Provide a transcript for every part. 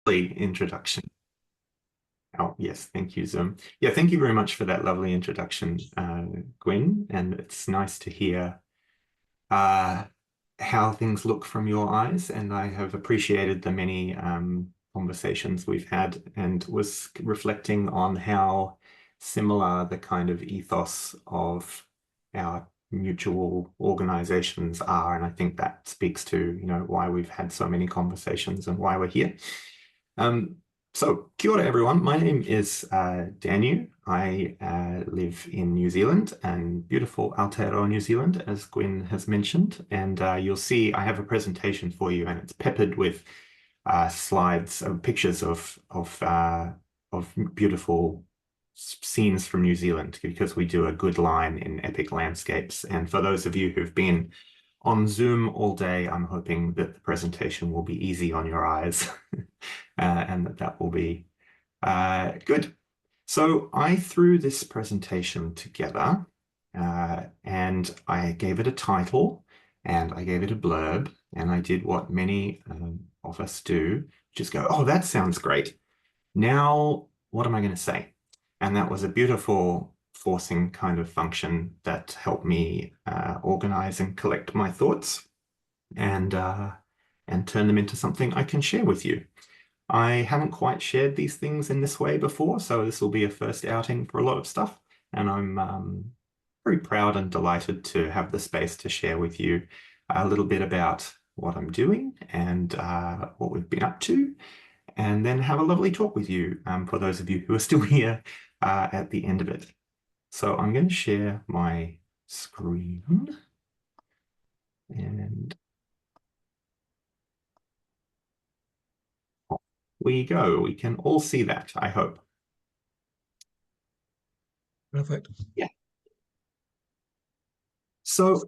introduction. Oh, yes, thank you, Zoom. Yeah, thank you very much for that lovely introduction, Gwen. And it's nice to hear how things look from your eyes. And I have appreciated the many conversations we've had and was reflecting on how similar the kind of ethos of our mutual organizations are. And I think that speaks to, why we've had so many conversations and why we're here. So, kia ora everyone. My name is Danu. I live in New Zealand and beautiful Aotearoa, New Zealand, as Gwen has mentioned. And you'll see I have a presentation for you, and it's peppered with slides, pictures of beautiful scenes from New Zealand, because we do a good line in epic landscapes. And for those of you who've been on Zoom all day, I'm hoping that the presentation will be easy on your eyes and that will be good. So I threw this presentation together and I gave it a title and I gave it a blurb, and I did what many of us do, just go, oh, that sounds great. Now, what am I going to say? And that was a beautiful forcing kind of function that helped me organize and collect my thoughts and turn them into something I can share with you. I haven't quite shared these things in this way before, so this will be a first outing for a lot of stuff, and I'm very proud and delighted to have the space to share with you a little bit about what I'm doing and what we've been up to, and then have a lovely talk with you for those of you who are still here at the end of it. So I'm going to share my screen and off we go. We can all see that, I hope. Perfect. Yeah. So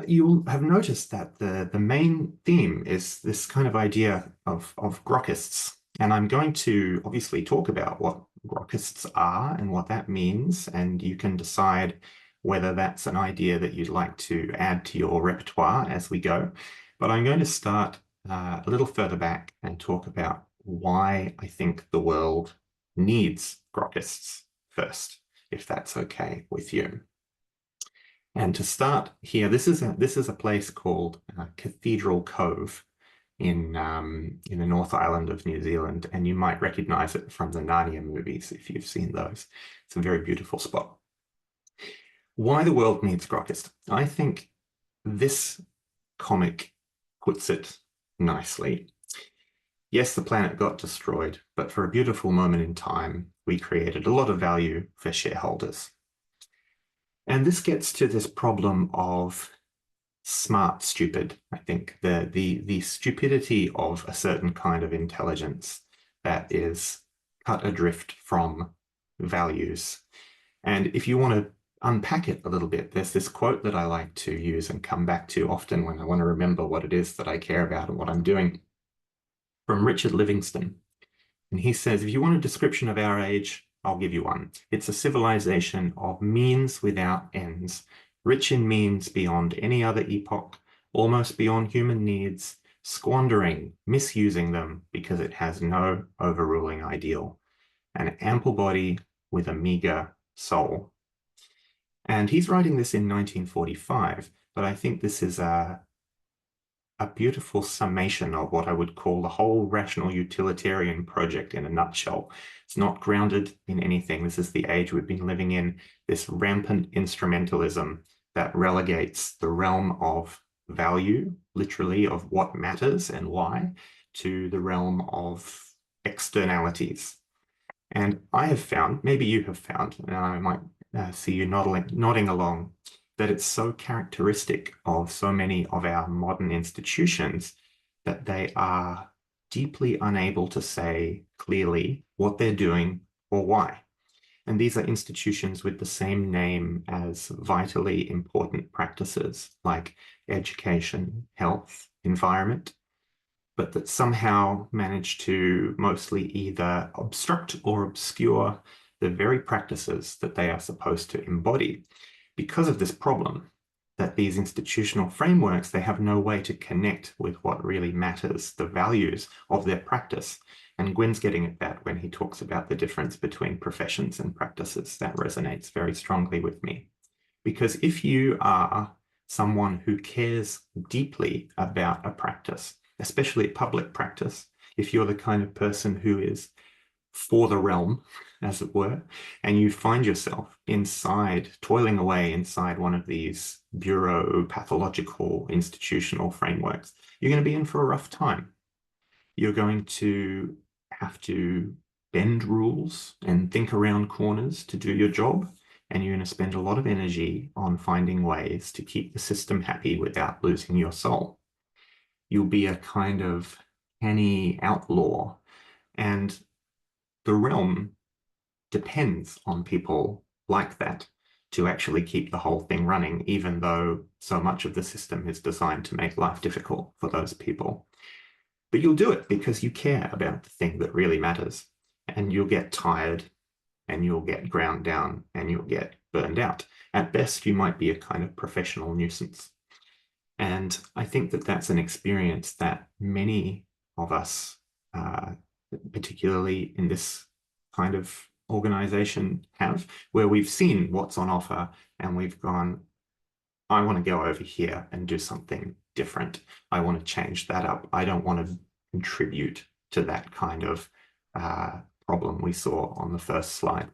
you'll have noticed that the main theme is this kind of idea of grokkists. And I'm going to obviously talk about what grokkists are and what that means. And you can decide whether that's an idea that you'd like to add to your repertoire as we go. But I'm going to start a little further back and talk about why I think the world needs grokkists first, if that's okay with you. And to start here, this is a place called Cathedral Cove in the North Island of New Zealand, and you might recognize it from the Narnia movies if you've seen those. It's a very beautiful spot. Why the world needs Grokkist? I think this comic puts it nicely. Yes, the planet got destroyed, but for a beautiful moment in time, we created a lot of value for shareholders. And this gets to this problem of smart stupid, I think, the stupidity of a certain kind of intelligence that is cut adrift from values. And if you want to unpack it a little bit, there's this quote that I like to use and come back to often when I want to remember what it is that I care about and what I'm doing, from Richard Livingston. And he says, if you want a description of our age, I'll give you one. It's a civilization of means without ends, rich in means beyond any other epoch, almost beyond human needs, squandering, misusing them because it has no overruling ideal, an ample body with a meager soul. And he's writing this in 1945, but I think this is a beautiful summation of what I would call the whole rational utilitarian project in a nutshell. It's not grounded in anything. This is the age we've been living in, this rampant instrumentalism that relegates the realm of value, literally of what matters and why, to the realm of externalities. And I have found, maybe you have found, and I might see you nodding along, that it's so characteristic of so many of our modern institutions that they are deeply unable to say clearly what they're doing or why. And these are institutions with the same name as vitally important practices like education, health, environment, but that somehow manage to mostly either obstruct or obscure the very practices that they are supposed to embody. Because of this problem, that these institutional frameworks, they have no way to connect with what really matters, the values of their practice. And Gwyn's getting at that when he talks about the difference between professions and practices. That resonates very strongly with me. Because if you are someone who cares deeply about a practice, especially public practice, if you're the kind of person who is for the realm, as it were, and you find yourself inside, toiling away inside one of these bureau pathological institutional frameworks, you're going to be in for a rough time. You're going to have to bend rules and think around corners to do your job, and you're going to spend a lot of energy on finding ways to keep the system happy without losing your soul. You'll be a kind of canny outlaw, and the realm depends on people like that to actually keep the whole thing running, even though so much of the system is designed to make life difficult for those people. But you'll do it because you care about the thing that really matters, and you'll get tired, and you'll get ground down, and you'll get burned out. At best, you might be a kind of professional nuisance. And I think that that's an experience that many of us, particularly in this kind of organization, have, where we've seen what's on offer and we've gone, I want to go over here and do something different. I want to change that up. I don't want to contribute to that kind of problem we saw on the first slide.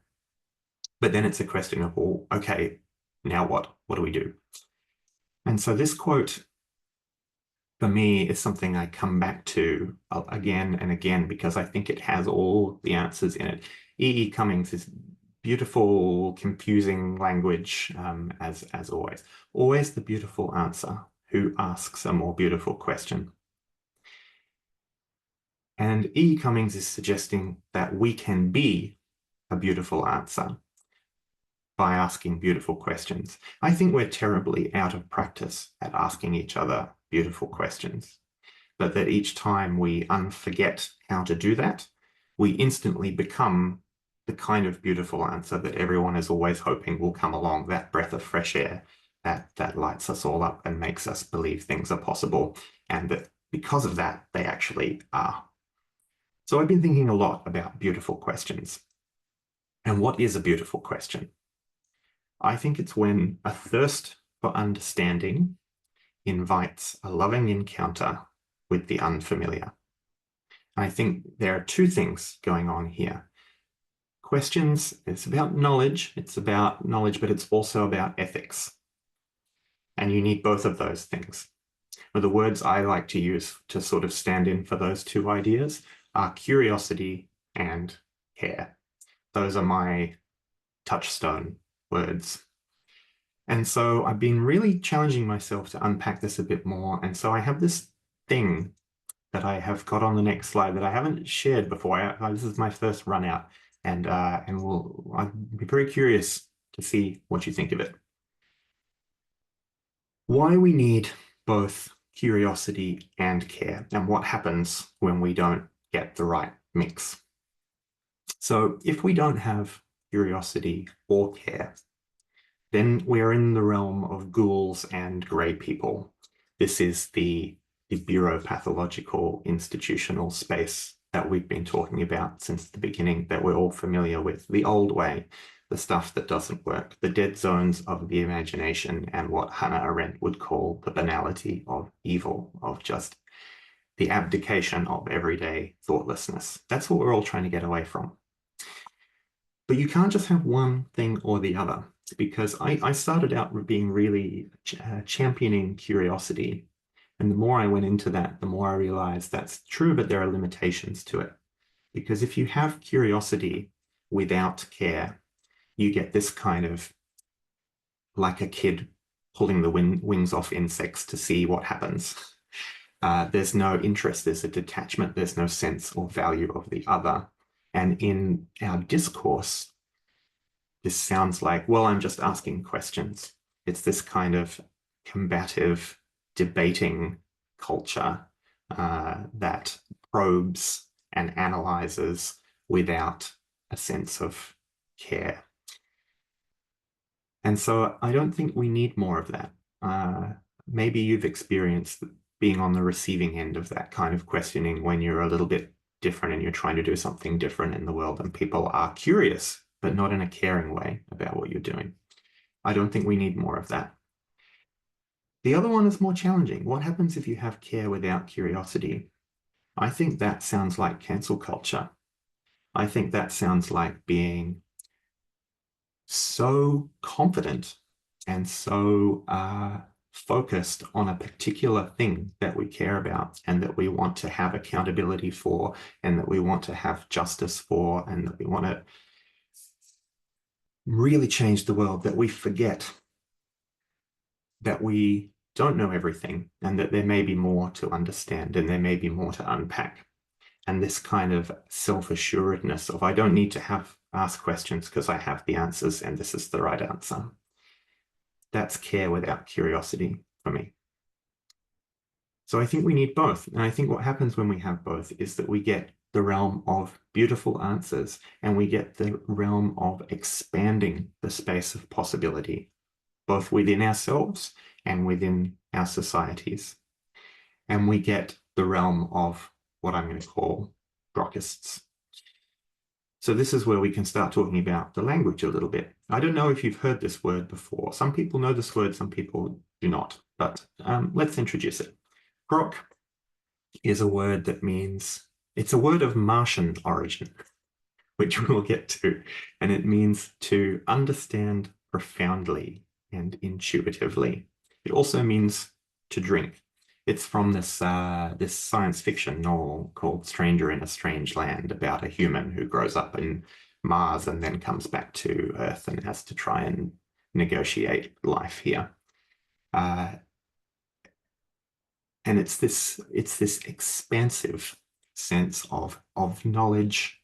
But then it's a question of, well, okay, now what? What do we do? And so this quote, for me, is something I come back to again and again because I think it has all the answers in it. E. Cummings is beautiful, confusing language, as always. Always the beautiful answer. Who asks a more beautiful question? And E. Cummings is suggesting that we can be a beautiful answer by asking beautiful questions. I think we're terribly out of practice at asking each other beautiful questions, but that each time we unforget how to do that, we instantly become the kind of beautiful answer that everyone is always hoping will come along, that breath of fresh air that lights us all up and makes us believe things are possible, and that because of that, they actually are. So I've been thinking a lot about beautiful questions. And what is a beautiful question? I think it's when a thirst for understanding invites a loving encounter with the unfamiliar. I think there are two things going on here. Questions, it's about knowledge, but it's also about ethics. And you need both of those things. But the words I like to use to sort of stand in for those two ideas are curiosity and care. Those are my touchstone words. And so I've been really challenging myself to unpack this a bit more. And so I have this thing that I have got on the next slide that I haven't shared before. This is my first run out, and I'll be very curious to see what you think of it. Why we need both curiosity and care, and what happens when we don't get the right mix. So if we don't have curiosity or care, then we're in the realm of ghouls and grey people. This is the bureaupathological institutional space that we've been talking about since the beginning, that we're all familiar with, the old way, the stuff that doesn't work, the dead zones of the imagination, and what Hannah Arendt would call the banality of evil, of just the abdication of everyday thoughtlessness. That's what we're all trying to get away from. But you can't just have one thing or the other, because I started out being really championing curiosity. And the more I went into that, the more I realized that's true, but there are limitations to it. Because if you have curiosity without care, you get this kind of, like a kid pulling the wings off insects to see what happens. There's no interest, there's a detachment, there's no sense or value of the other. And in our discourse, this sounds like, well, I'm just asking questions. It's this kind of combative, debating culture that probes and analyzes without a sense of care. And so I don't think we need more of that. maybe you've experienced being on the receiving end of that kind of questioning when you're a little bit different and you're trying to do something different in the world, and people are curious, but not in a caring way about what you're doing. I don't think we need more of that. The other one is more challenging. What happens if you have care without curiosity? I think that sounds like cancel culture. I think that sounds like being so confident and so focused on a particular thing that we care about and that we want to have accountability for and that we want to have justice for and that we want to really change the world, that we forget that we don't know everything and that there may be more to understand and there may be more to unpack. And this kind of self-assuredness of I don't need to ask questions because I have the answers and this is the right answer. That's care without curiosity for me. So I think we need both. And I think what happens when we have both is that we get the realm of beautiful answers and we get the realm of expanding the space of possibility, both within ourselves and within our societies. And we get the realm of what I'm going to call grokkists. So this is where we can start talking about the language a little bit. I don't know if you've heard this word before. Some people know this word, some people do not, but let's introduce it. Grok is a word that means, it's a word of Martian origin, which we'll get to, and it means to understand profoundly and intuitively. It also means to drink. It's from this this science fiction novel called Stranger in a Strange Land about a human who grows up in Mars and then comes back to Earth and has to try and negotiate life here. And it's this expansive sense of knowledge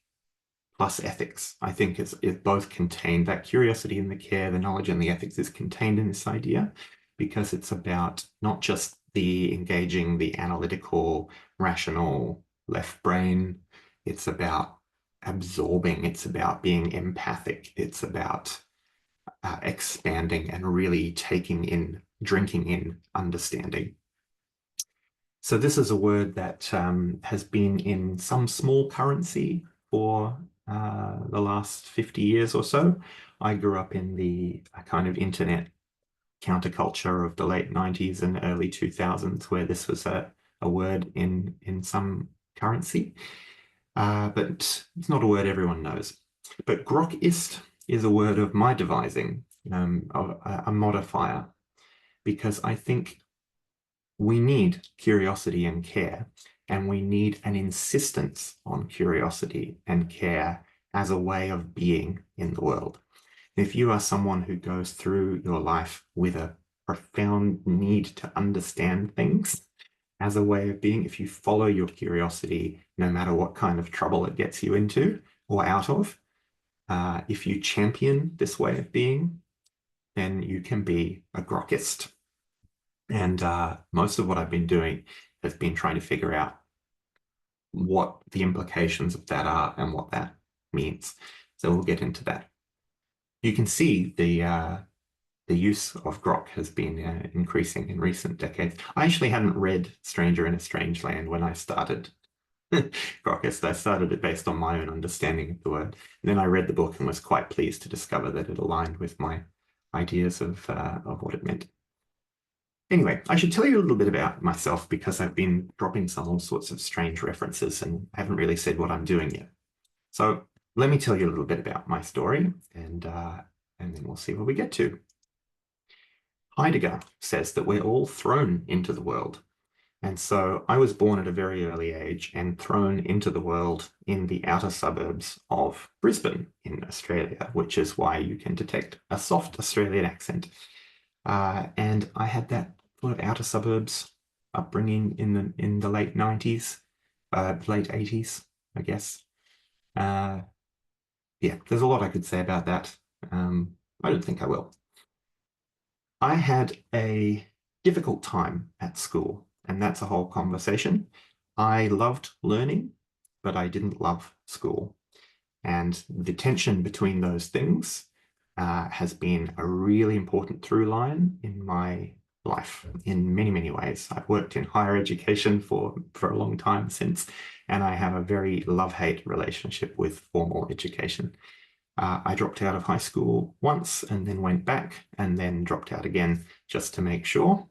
plus ethics. I think it both contained that curiosity and the care, the knowledge and the ethics is contained in this idea because it's about not just the engaging, the analytical, rational left brain. It's about absorbing. It's about being empathic. It's about expanding and really taking in, drinking in understanding. So this is a word that has been in some small currency for the last 50 years or so. I grew up in the kind of internet counterculture of the late 90s and early 2000s, where this was a word in some currency. But it's not a word everyone knows. But grokkist is a word of my devising, a modifier, because I think we need curiosity and care, and we need an insistence on curiosity and care as a way of being in the world. If you are someone who goes through your life with a profound need to understand things as a way of being, if you follow your curiosity, no matter what kind of trouble it gets you into or out of, if you champion this way of being, then you can be a grokkist. And most of what I've been doing has been trying to figure out what the implications of that are and what that means. So we'll get into that. You can see the use of grok has been increasing in recent decades. I actually hadn't read Stranger in a Strange Land when I started Grokkist. I started it based on my own understanding of the word. And then I read the book and was quite pleased to discover that it aligned with my ideas of what it meant. Anyway, I should tell you a little bit about myself because I've been dropping all sorts of strange references and haven't really said what I'm doing yet. So let me tell you a little bit about my story and then we'll see where we get to. Heidegger says that we're all thrown into the world. And so I was born at a very early age and thrown into the world in the outer suburbs of Brisbane in Australia, which is why you can detect a soft Australian accent. And I had that sort of outer suburbs upbringing in the late 90s, late 80s, I guess. Yeah, there's a lot I could say about that. I don't think I will. I had a difficult time at school, and that's a whole conversation. I loved learning, but I didn't love school. And the tension between those things has been a really important through line in my life in many, many ways. I've worked in higher education for a long time since, and I have a very love-hate relationship with formal education. I dropped out of high school once and then went back and then dropped out again just to make sure.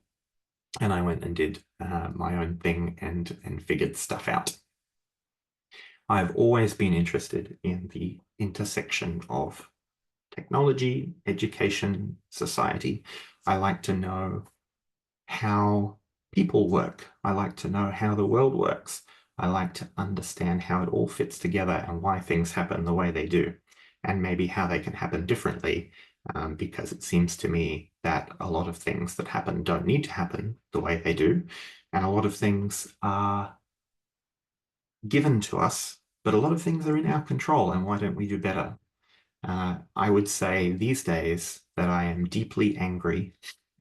And I went and did my own thing and figured stuff out. I've always been interested in the intersection of technology, education, society. I like to know how people work. I like to know how the world works. I like to understand how it all fits together and why things happen the way they do, and maybe how they can happen differently, because it seems to me that a lot of things that happen don't need to happen the way they do, and a lot of things are given to us, but a lot of things are in our control, and why don't we do better? I would say these days that I am deeply angry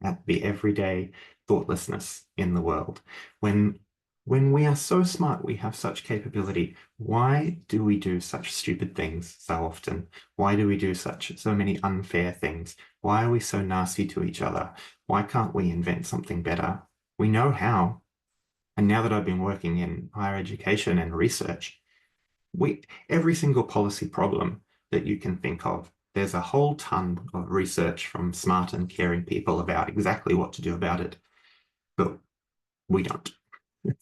at the everyday thoughtlessness in the world. When we are so smart, we have such capability, why do we do such stupid things so often? Why do we do so many unfair things? Why are we so nasty to each other? Why can't we invent something better? We know how. And now that I've been working in higher education and research, every single policy problem that you can think of, there's a whole ton of research from smart and caring people about exactly what to do about it, but we don't,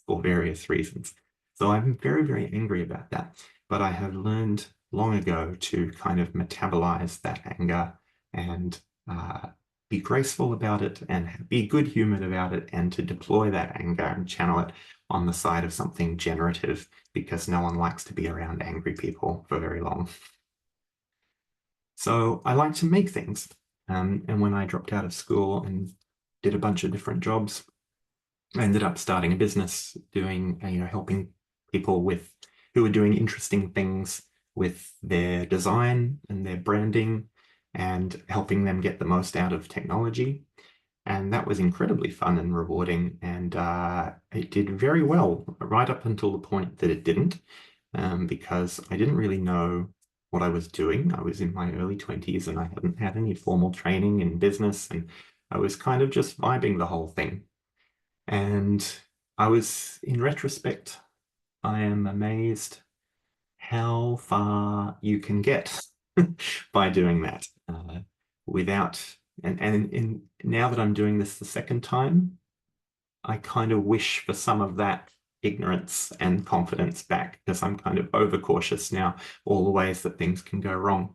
for various reasons. So I'm very, very angry about that. But I have learned long ago to kind of metabolize that anger and be graceful about it and be good-humored about it, and to deploy that anger and channel it on the side of something generative, because no one likes to be around angry people for very long. So I like to make things. And when I dropped out of school and did a bunch of different jobs, I ended up starting a business doing, helping people who were doing interesting things with their design and their branding, and helping them get the most out of technology. And that was incredibly fun and rewarding. And it did very well right up until the point that it didn't, because I didn't really know what I was doing. I was in my early 20s and I hadn't had any formal training in business, and I was kind of just vibing the whole thing. And in retrospect, I am amazed how far you can get by doing that without, and now that I'm doing this the second time, I kind of wish for some of that ignorance and confidence back, because I'm kind of overcautious now, all the ways that things can go wrong.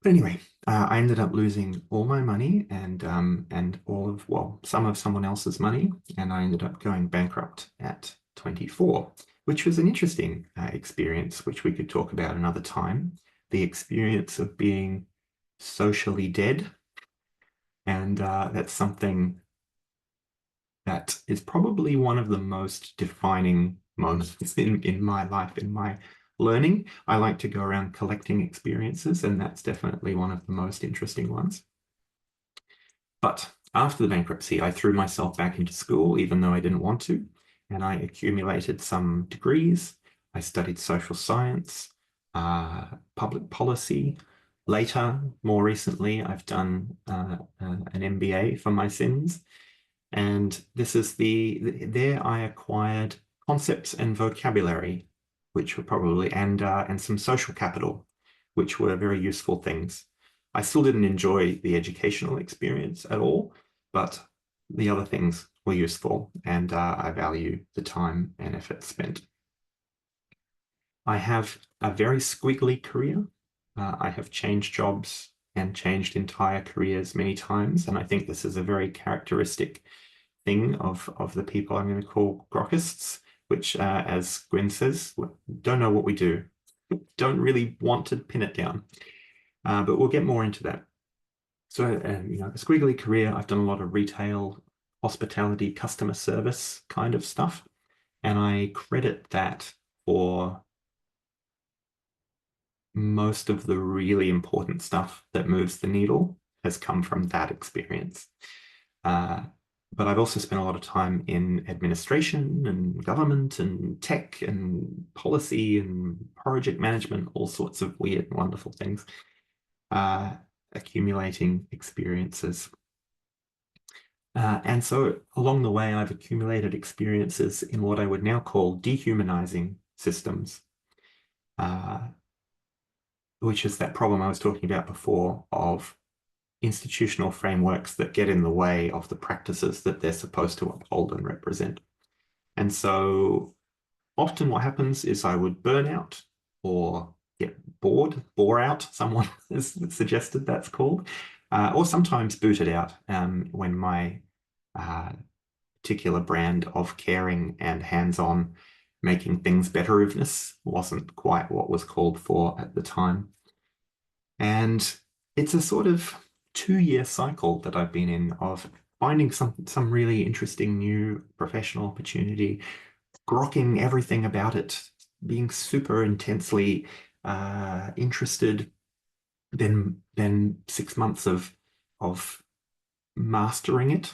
But anyway, I ended up losing all my money and some of someone else's money, and I ended up going bankrupt at 24, which was an interesting experience, which we could talk about another time. The experience of being socially dead, and that's something that is probably one of the most defining moments in my life, in my learning. I like to go around collecting experiences, and that's definitely one of the most interesting ones. But after the bankruptcy, I threw myself back into school, even though I didn't want to, and I accumulated some degrees. I studied social science, public policy. Later, more recently, I've done an MBA for my sins. And this is there I acquired concepts and vocabulary, which were probably, and some social capital, which were very useful things. I still didn't enjoy the educational experience at all, but the other things were useful, and I value the time and effort spent. I have a very squiggly career. I have changed jobs and changed entire careers many times, and I think this is a very characteristic thing of the people I'm going to call grokkists, which, as Gwen says, don't know what we do, don't really want to pin it down, but we'll get more into that. So, a squiggly career. I've done a lot of retail, hospitality, customer service kind of stuff, and I credit that for most of the really important stuff that moves the needle has come from that experience. But I've also spent a lot of time in administration and government and tech and policy and project management, all sorts of weird and wonderful things, accumulating experiences. And so along the way, I've accumulated experiences in what I would now call dehumanizing systems, uh, which is that problem I was talking about before of institutional frameworks that get in the way of the practices that they're supposed to uphold and represent. And so often what happens is I would burn out or get bored, bore out, someone has suggested that's called, or sometimes booted out when my uh, particular brand of caring and hands-on making things betteriveness wasn't quite what was called for at the time. And it's a sort of 2-year cycle that I've been in of finding some really interesting new professional opportunity, grokking everything about it, being super intensely interested, then 6 months of mastering it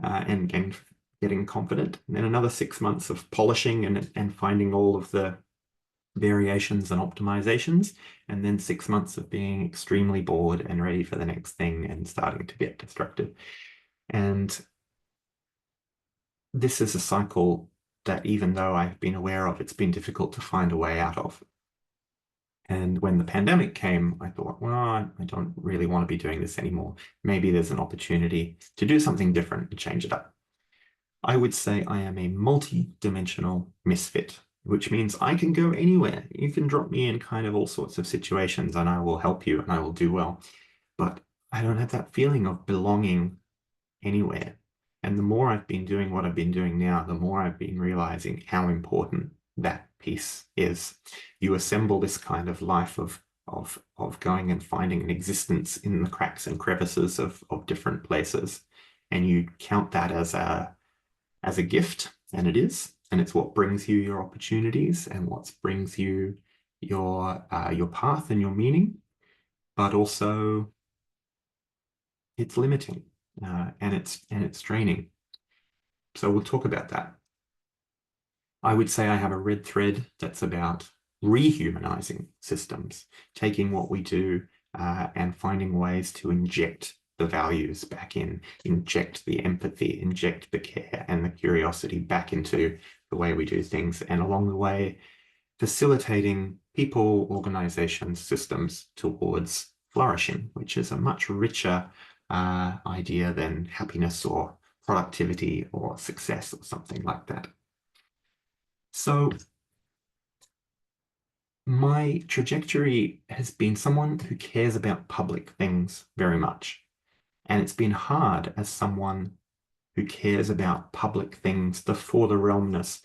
and getting confident, and then another 6 months of polishing and finding all of the variations and optimizations, and then 6 months of being extremely bored and ready for the next thing and starting to get destructive. And this is a cycle that, even though I've been aware of, it's been difficult to find a way out of. And when the pandemic came, I thought, well, I don't really want to be doing this anymore. Maybe there's an opportunity to do something different and change it up. I would say I am a multi-dimensional misfit, which means I can go anywhere. You can drop me in kind of all sorts of situations and I will help you and I will do well. But I don't have that feeling of belonging anywhere. And the more I've been doing what I've been doing now, the more I've been realizing how important that piece is. You assemble this kind of life of going and finding an existence in the cracks and crevices of different places. And you count that as a gift, and it is. And it's what brings you your opportunities and what brings you your path and your meaning. But also it's limiting. And it's draining. So we'll talk about that. I would say I have a red thread that's about rehumanizing systems, taking what we do and finding ways to inject the values back in, inject the empathy, inject the care and the curiosity back into the way we do things, and along the way, facilitating people, organizations, systems towards flourishing, which is a much richer idea than happiness or productivity or success or something like that. So my trajectory has been someone who cares about public things very much. And it's been hard as someone who cares about public things, the for the realmness,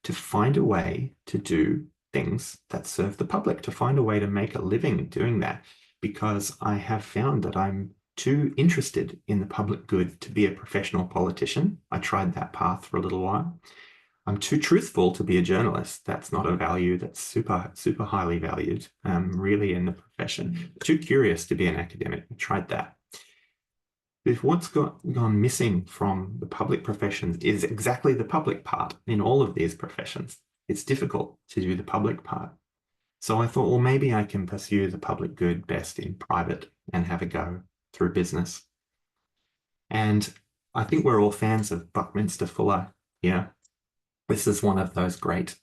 to find a way to do things that serve the public, to find a way to make a living doing that, because I have found that I'm too interested in the public good to be a professional politician. I tried that path for a little while. I'm too truthful to be a journalist. That's not a value that's super, super highly valued, really in the profession. Too curious to be an academic. I tried that. If what's gone missing from the public professions is exactly the public part in all of these professions. It's difficult to do the public part. So I thought, well, maybe I can pursue the public good best in private and have a go through business. And I think we're all fans of Buckminster Fuller. Yeah. This is one of those great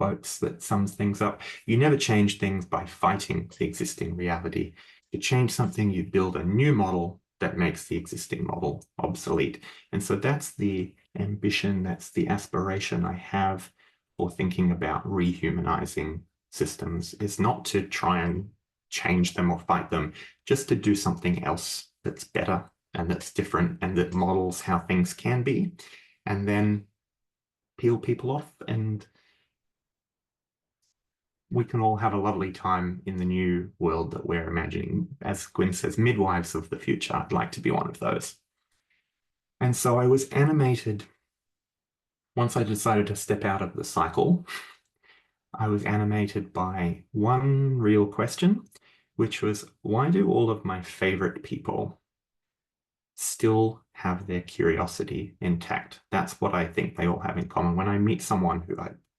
quotes that sums things up. You never change things by fighting the existing reality. You change something, you build a new model that makes the existing model obsolete. And so that's the ambition, that's the aspiration I have for thinking about rehumanizing systems, is not to try and change them or fight them, just to do something else that's better and that's different and that models how things can be. And then peel people off, and we can all have a lovely time in the new world that we're imagining. As Gwyn says, midwives of the future. I'd like to be one of those. And so I was animated. Once I decided to step out of the cycle, I was animated by one real question, which was, why do all of my favorite people still have their curiosity intact? That's what I think they all have in common. When I meet someone who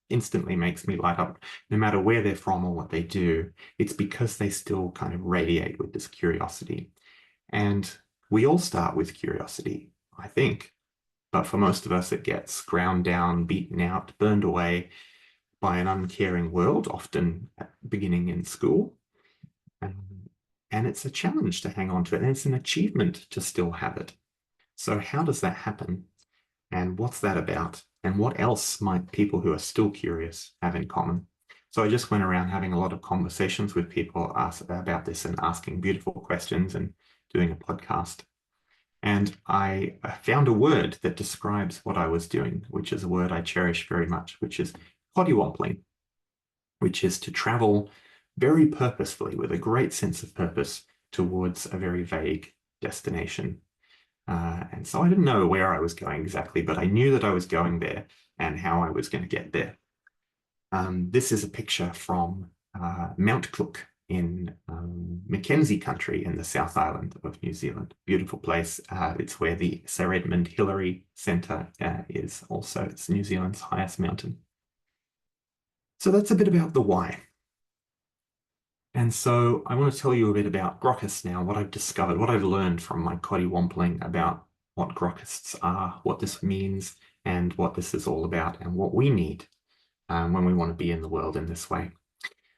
instantly makes me light up, no matter where they're from or what they do, it's because they still kind of radiate with this curiosity. And we all start with curiosity. I think. But for most of us, it gets ground down, beaten out, burned away by an uncaring world, often beginning in school. And it's a challenge to hang on to it, and it's an achievement to still have it. So how does that happen? And what's that about? And what else might people who are still curious have in common? So I just went around having a lot of conversations with people about this and asking beautiful questions and doing a podcast. And I found a word that describes what I was doing, which is a word I cherish very much, which is poddywompling, which is to travel very purposefully with a great sense of purpose towards a very vague destination. And so I didn't know where I was going exactly, but I knew that I was going there and how I was going to get there. This is a picture from Mount Cook in Mackenzie country in the South Island of New Zealand. Beautiful place. It's where the Sir Edmund Hillary Centre is also. It's New Zealand's highest mountain. So that's a bit about the why. And so I want to tell you a bit about grokkists now, what I've discovered, what I've learned from my coddywompling about what grokkists are, what this means, and what this is all about, and what we need when we want to be in the world in this way.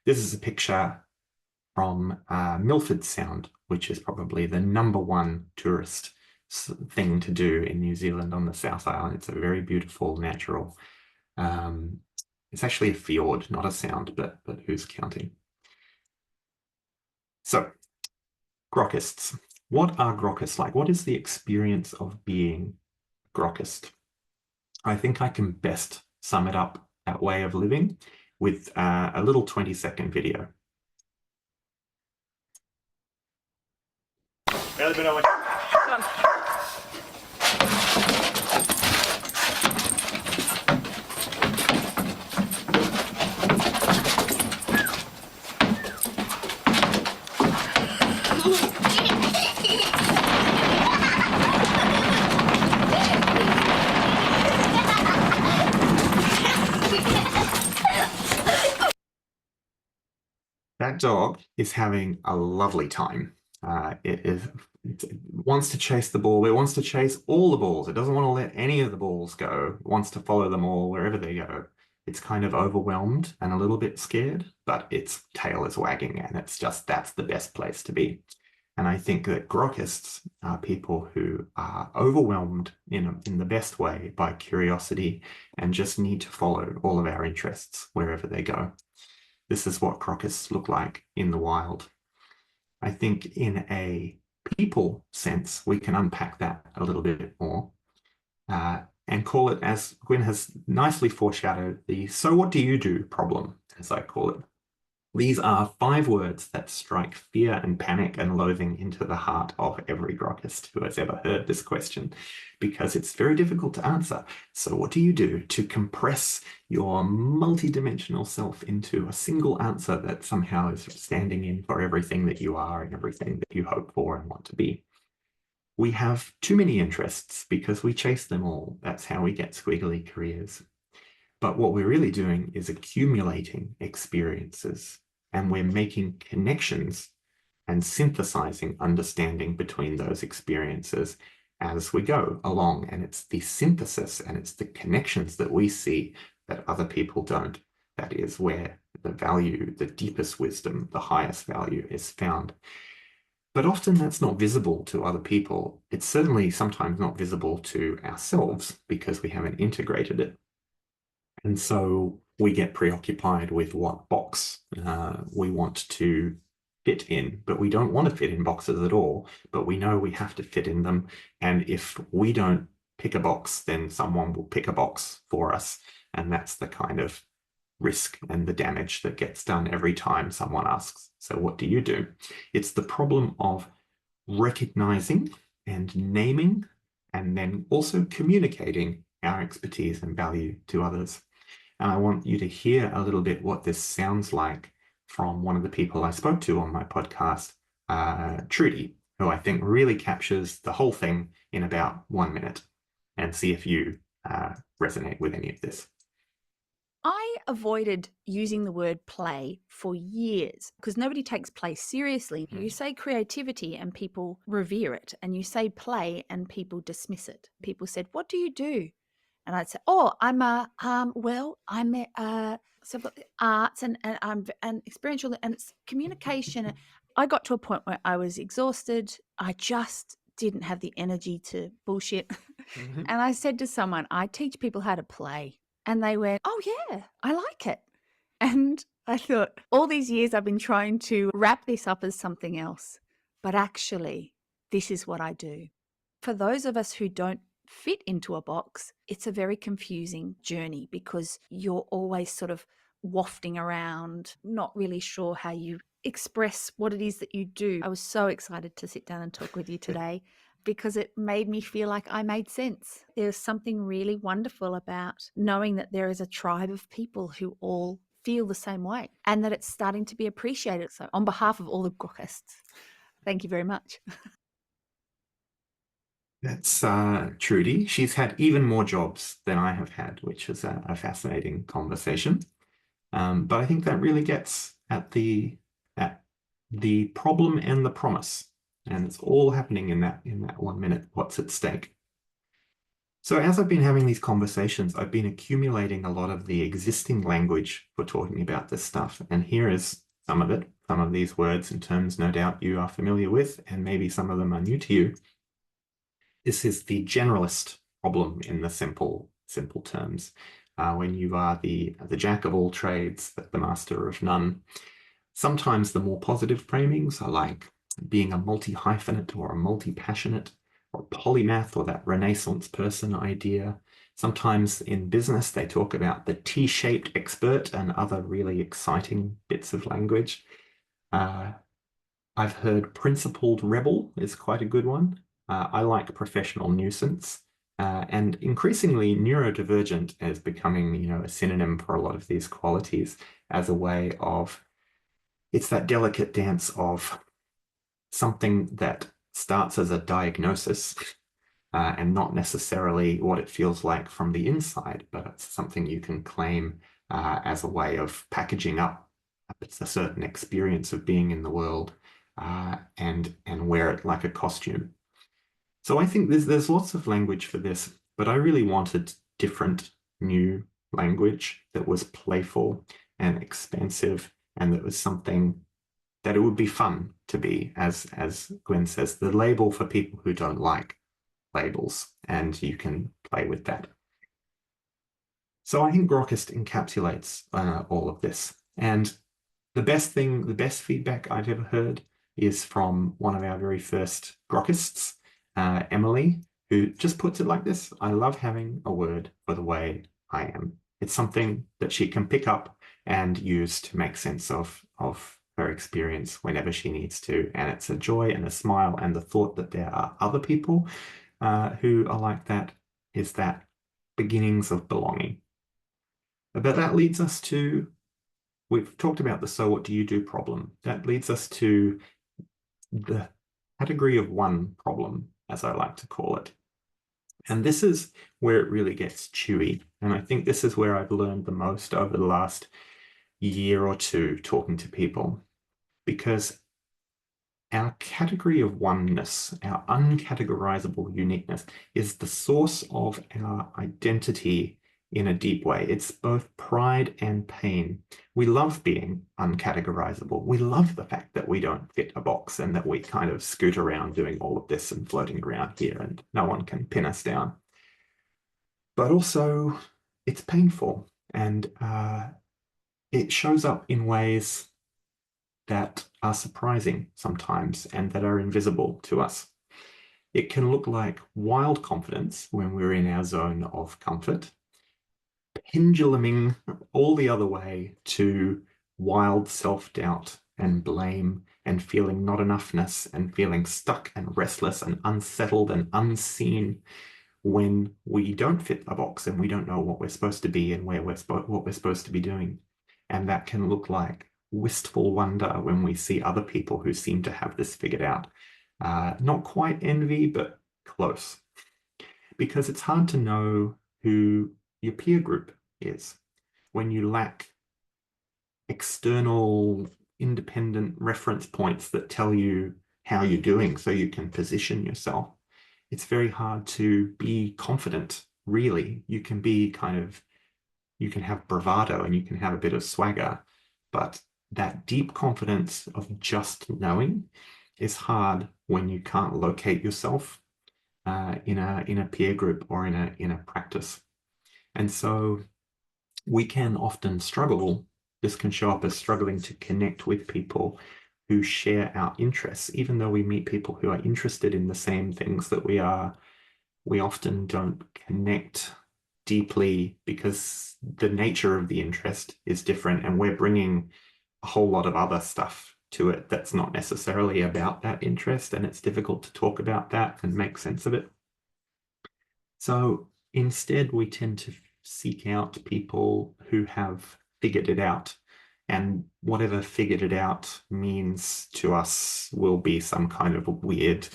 This is a picture from Milford Sound, which is probably the #1 tourist thing to do in New Zealand on the South Island. It's a very beautiful, natural. It's actually a fjord, not a sound, but who's counting? So, grokkists. What are grokkists like? What is the experience of being grokkist? I think I can best sum it up, that way of living, with a little 20-second video. That dog is having a lovely time. It wants to chase the ball. It wants to chase all the balls. It doesn't want to let any of the balls go. It wants to follow them all wherever they go. It's kind of overwhelmed and a little bit scared, but its tail is wagging, and it's just, that's the best place to be. And I think that grokkists are people who are overwhelmed in the best way by curiosity and just need to follow all of our interests wherever they go. This is what grokkists look like in the wild. I think in a people sense, we can unpack that a little bit more and call it, as Gwen has nicely foreshadowed, the "so what do you do" problem, as I call it. These are 5 words that strike fear and panic and loathing into the heart of every grokkist who has ever heard this question, because it's very difficult to answer. So what do you do to compress your multidimensional self into a single answer that somehow is standing in for everything that you are and everything that you hope for and want to be? We have too many interests because we chase them all. That's how we get squiggly careers. But what we're really doing is accumulating experiences, and we're making connections and synthesizing understanding between those experiences as we go along. And it's the synthesis and it's the connections that we see that other people don't. That is where the value, the deepest wisdom, the highest value is found. But often that's not visible to other people. It's certainly sometimes not visible to ourselves because we haven't integrated it. And so we get preoccupied with what box we want to fit in, but we don't want to fit in boxes at all, but we know we have to fit in them. And if we don't pick a box, then someone will pick a box for us. And that's the kind of risk and the damage that gets done every time someone asks, "So what do you do?" It's the problem of recognizing and naming and then also communicating our expertise and value to others. And I want you to hear a little bit what this sounds like from one of the people I spoke to on my podcast, Trudy, who I think really captures the whole thing in about 1 minute, and see if you resonate with any of this. I avoided using the word play for years because nobody takes play seriously. You say creativity and people revere it, and you say play and people dismiss it. People said, "What do you do?" And I'd say, "Oh, I'm a I'm a so I've got the arts and experiential and it's communication." I got to a point where I was exhausted. I just didn't have the energy to bullshit. And I said to someone, "I teach people how to play." And they went, "Oh, yeah, I like it." And I thought, all these years I've been trying to wrap this up as something else, but actually, this is what I do. For those of us who don't fit into a box, it's a very confusing journey because you're always sort of wafting around, not really sure how you express what it is that you do. I was so excited to sit down and talk with you today because it made me feel like I made sense. There's something really wonderful about knowing that there is a tribe of people who all feel the same way and that it's starting to be appreciated. So on behalf of all the Grokkists, thank you very much. That's Trudy. She's had even more jobs than I have had, which is a fascinating conversation. But I think that really gets at the problem and the promise, and it's all happening in that 1 minute. What's at stake? So as I've been having these conversations, I've been accumulating a lot of the existing language for talking about this stuff, and here is some of it. Some of these words and terms, no doubt you are familiar with, and maybe some of them are new to you. This is the generalist problem in the simple terms. When you are the jack of all trades, the master of none. Sometimes the more positive framings are like being a multi-hyphenate or a multi-passionate or polymath or that Renaissance person idea. Sometimes in business, they talk about the T-shaped expert and other really exciting bits of language. I've heard principled rebel is quite a good one. I like professional nuisance. And increasingly, neurodivergent is becoming, a synonym for a lot of these qualities as a way of, it's that delicate dance of something that starts as a diagnosis and not necessarily what it feels like from the inside, but it's something you can claim as a way of packaging up a certain experience of being in the world and wear it like a costume. So I think there's lots of language for this, but I really wanted different new language that was playful and expansive and that was something that it would be fun to be, as Gwen says, the label for people who don't like labels, and you can play with that. So I think Grokkist encapsulates all of this. And the best feedback I've ever heard is from one of our very first Grokkists, Emily, who just puts it like this: I love having a word for the way I am. It's something that she can pick up and use to make sense of her experience whenever she needs to. And it's a joy and a smile, and the thought that there are other people who are like that is that beginnings of belonging. But that leads us to, we've talked about the so what do you do problem. That leads us to the category of one problem, as I like to call it. And this is where it really gets chewy. And I think this is where I've learned the most over the last year or two talking to people, because our category of oneness, our uncategorizable uniqueness, is the source of our identity in a deep way. It's both pride and pain. We love being uncategorizable. We love the fact that we don't fit a box and that we kind of scoot around doing all of this and floating around here and no one can pin us down. But also, it's painful and it shows up in ways that are surprising sometimes and that are invisible to us. It can look like wild confidence when we're in our zone of comfort, penduluming all the other way to wild self-doubt and blame and feeling not enoughness and feeling stuck and restless and unsettled and unseen when we don't fit a box and we don't know what we're supposed to be and what we're supposed to be doing. And that can look like wistful wonder when we see other people who seem to have this figured out. Not quite envy, but close. Because it's hard to know who your peer group is. when you lack external independent reference points that tell you how you're doing so you can position yourself, it's very hard to be confident, really. You can be you can have bravado and you can have a bit of swagger, but that deep confidence of just knowing is hard when you can't locate yourself in a peer group or in a practice. And so we can often struggle. This can show up as struggling to connect with people who share our interests. Even though we meet people who are interested in the same things that we are, we often don't connect deeply because the nature of the interest is different, and we're bringing a whole lot of other stuff to it that's not necessarily about that interest, and it's difficult to talk about that and make sense of it. So instead, we tend to seek out people who have figured it out. And whatever figured it out means to us will be some kind of a weird,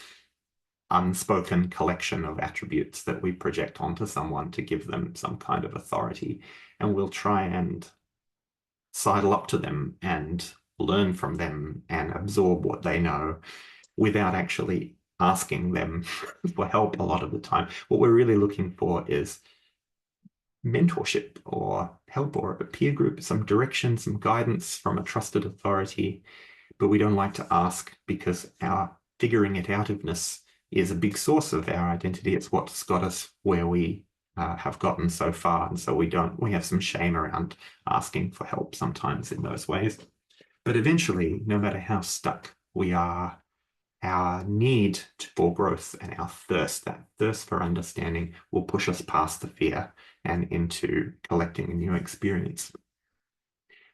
unspoken collection of attributes that we project onto someone to give them some kind of authority. And we'll try and sidle up to them and learn from them and absorb what they know without actually asking them for help a lot of the time. What we're really looking for is mentorship or help or a peer group, some direction, some guidance from a trusted authority. But we don't like to ask because our figuring it outness is a big source of our identity. It's what's got us where we have gotten so far. And so we have some shame around asking for help sometimes in those ways. But eventually, no matter how stuck we are, our need for growth and our thirst, that thirst for understanding, will push us past the fear and into collecting a new experience.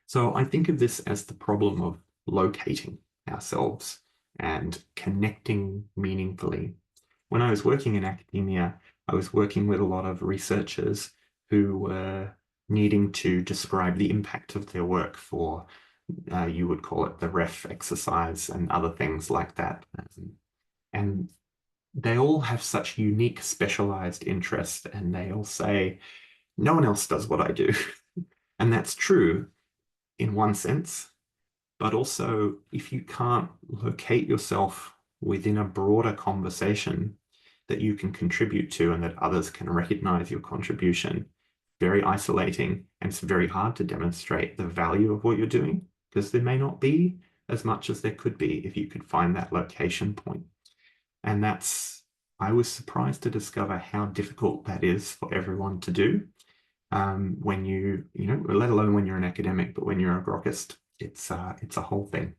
So I think of this as the problem of locating ourselves and connecting meaningfully. When I was working in academia, I was working with a lot of researchers who were needing to describe the impact of their work for you would call it the ref exercise and other things like that. And they all have such unique specialized interests, and they all say, no one else does what I do. And that's true in one sense, but also if you can't locate yourself within a broader conversation that you can contribute to and that others can recognize your contribution, very isolating, and it's very hard to demonstrate the value of what you're doing, because there may not be as much as there could be if you could find that location point. And I was surprised to discover how difficult that is for everyone to do. When let alone when you're an academic, but when you're a grokkist, it's a whole thing.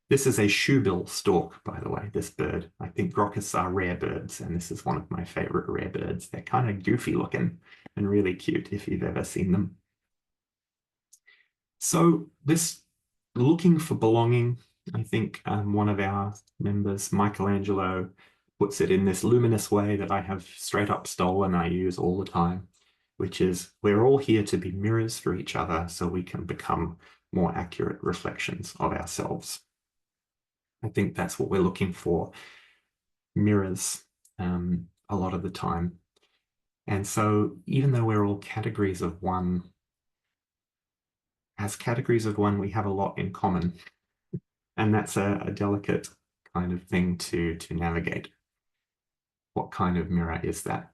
This is a shoebill stork, by the way, this bird. I think grokkists are rare birds, and this is one of my favorite rare birds. They're kind of goofy looking and really cute if you've ever seen them. So this looking for belonging, I think one of our members, Michelangelo, puts it in this luminous way that I have straight up stolen, I use all the time, which is we're all here to be mirrors for each other so we can become more accurate reflections of ourselves. I think that's what we're looking for, mirrors, a lot of the time. And so even though we're all categories of one, as categories of one, we have a lot in common. And that's a delicate kind of thing to navigate. What kind of mirror is that?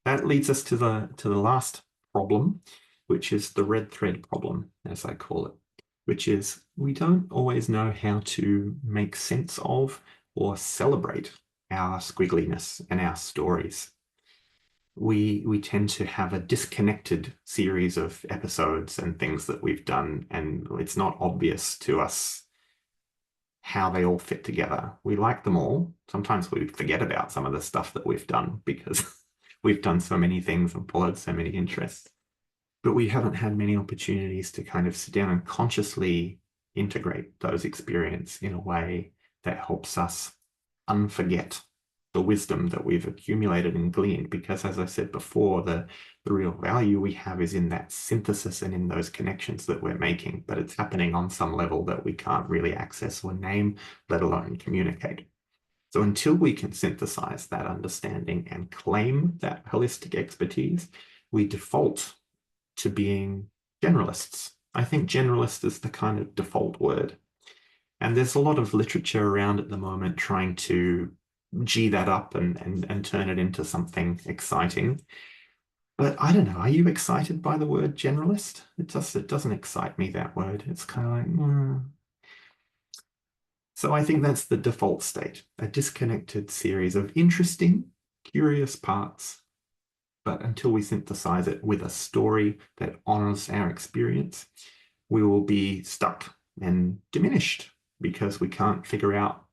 That leads us to the last problem, which is the red thread problem, as I call it, which is we don't always know how to make sense of or celebrate our squiggliness and our stories. We tend to have a disconnected series of episodes and things that we've done, and it's not obvious to us how they all fit together. We like them all. Sometimes we forget about some of the stuff that we've done because we've done so many things and followed so many interests. But we haven't had many opportunities to kind of sit down and consciously integrate those experiences in a way that helps us unforget the wisdom that we've accumulated and gleaned. Because as I said before, the real value we have is in that synthesis and in those connections that we're making, but it's happening on some level that we can't really access or name, let alone communicate. So until we can synthesize that understanding and claim that holistic expertise, we default to being generalists. I think generalist is the kind of default word. And there's a lot of literature around at the moment trying to G that up and turn it into something exciting. But I don't know, are you excited by the word generalist? It doesn't excite me, that word. It's kind of like, So I think that's the default state, a disconnected series of interesting, curious parts. But until we synthesize it with a story that honors our experience, we will be stuck and diminished because we can't figure out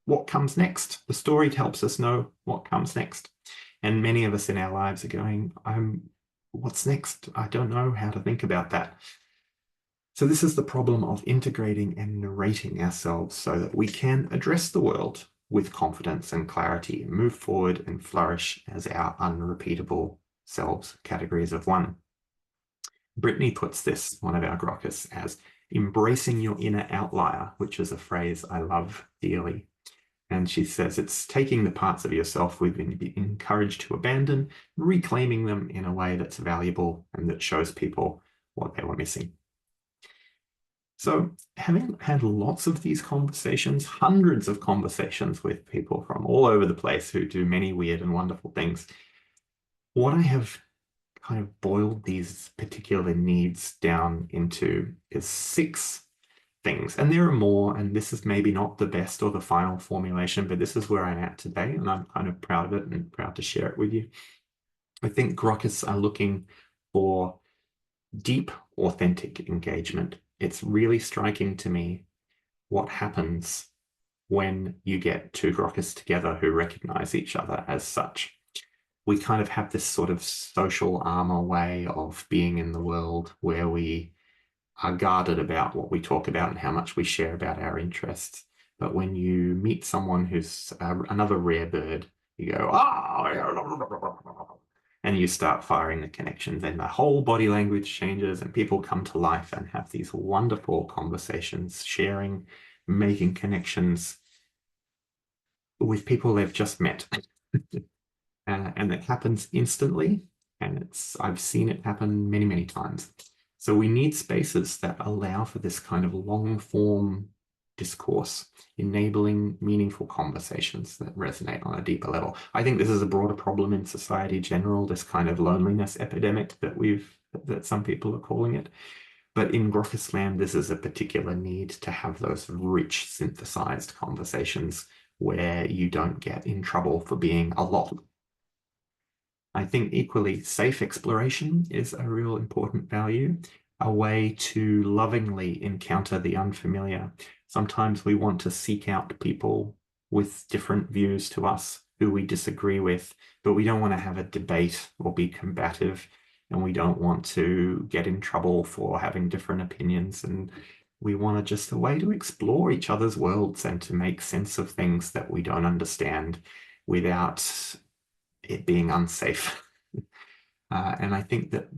what comes next. The story helps us know what comes next. And many of us in our lives are going, what's next? I don't know how to think about that. So this is the problem of integrating and narrating ourselves so that we can address the world with confidence and clarity, move forward and flourish as our unrepeatable selves, categories of one. Brittany puts this, one of our grokkists, as embracing your inner outlier, which is a phrase I love dearly. And she says it's taking the parts of yourself we've been encouraged to abandon, reclaiming them in a way that's valuable and that shows people what they were missing. So having had lots of these conversations, hundreds of conversations with people from all over the place who do many weird and wonderful things, what I have kind of boiled these particular needs down into is 6 things. And there are more, and this is maybe not the best or the final formulation, but this is where I'm at today, and I'm kind of proud of it and proud to share it with you. I think grokkists are looking for deep, authentic engagement. It's really striking to me what happens when you get 2 grokkists together who recognize each other as such. We kind of have this sort of social armor way of being in the world where we are guarded about what we talk about and how much we share about our interests. But when you meet someone who's another rare bird, you go, and you start firing the connections, and the whole body language changes, and people come to life and have these wonderful conversations, sharing, making connections with people they've just met. And it happens instantly, and I've seen it happen many, many times. So we need spaces that allow for this kind of long form discourse, enabling meaningful conversations that resonate on a deeper level. I think this is a broader problem in society in general, this kind of loneliness epidemic that some people are calling it. But in Grokkist land, this is a particular need to have those rich, synthesized conversations where you don't get in trouble for being a lot. I think equally safe exploration is a real important value, a way to lovingly encounter the unfamiliar. Sometimes we want to seek out people with different views to us who we disagree with, but we don't want to have a debate or be combative, and we don't want to get in trouble for having different opinions. And we want just a way to explore each other's worlds and to make sense of things that we don't understand without it being unsafe. And I think that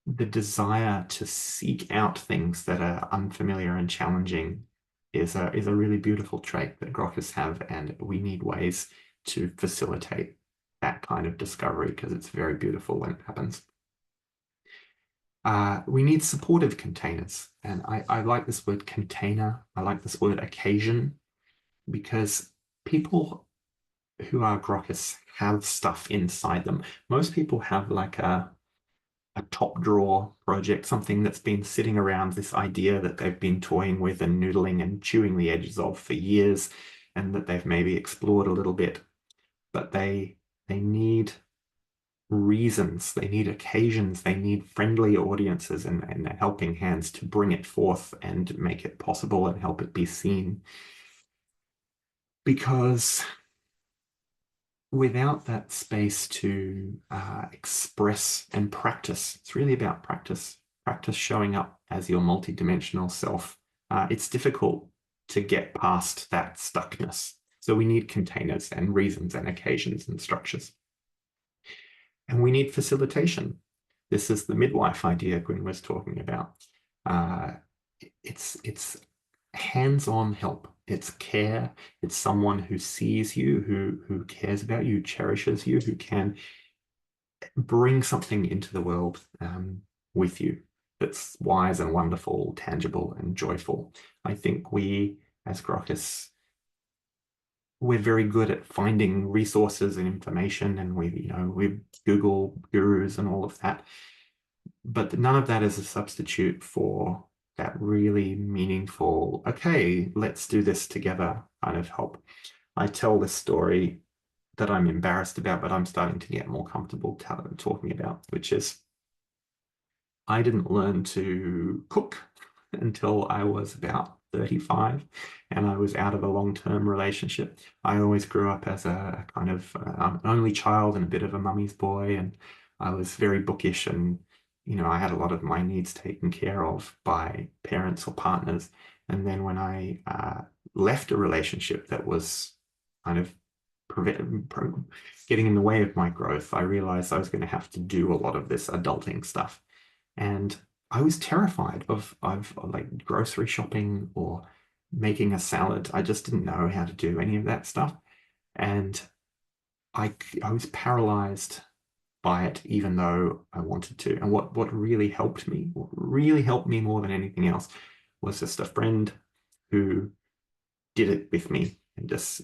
the desire to seek out things that are unfamiliar and challenging is a really beautiful trait that grokkists have, and we need ways to facilitate that kind of discovery because it's very beautiful when it happens. We need supportive containers, and I like this word container. I like this word occasion, because people who are grokkists have stuff inside them. Most people have like a top drawer project, something that's been sitting around, this idea that they've been toying with and noodling and chewing the edges of for years, and that they've maybe explored a little bit, but they need reasons, they need occasions, they need friendly audiences and helping hands to bring it forth and make it possible and help it be seen. Because without that space to express and practice, it's really about practice showing up as your multidimensional self. It's difficult to get past that stuckness. So we need containers and reasons and occasions and structures. And we need facilitation. This is the midwife idea Gwyn was talking about. It's hands-on help. It's care. It's someone who sees you, who cares about you, cherishes you, who can bring something into the world with you that's wise and wonderful, tangible and joyful. I think we, as grokkists, we're very good at finding resources and information, and we Google gurus and all of that. But none of that is a substitute for that really meaningful, okay, let's do this together kind of help. I tell this story that I'm embarrassed about, but I'm starting to get more comfortable talking about, which is I didn't learn to cook until I was about 35 and I was out of a long-term relationship. I always grew up as a kind of an only child and a bit of a mummy's boy, and I was very bookish, and I had a lot of my needs taken care of by parents or partners. And then when I left a relationship that was kind of getting in the way of my growth, I realized I was going to have to do a lot of this adulting stuff. And I was terrified of like grocery shopping or making a salad. I just didn't know how to do any of that stuff. And I was paralyzed by it, even though I wanted to. And what really helped me more than anything else, was just a friend who did it with me, and just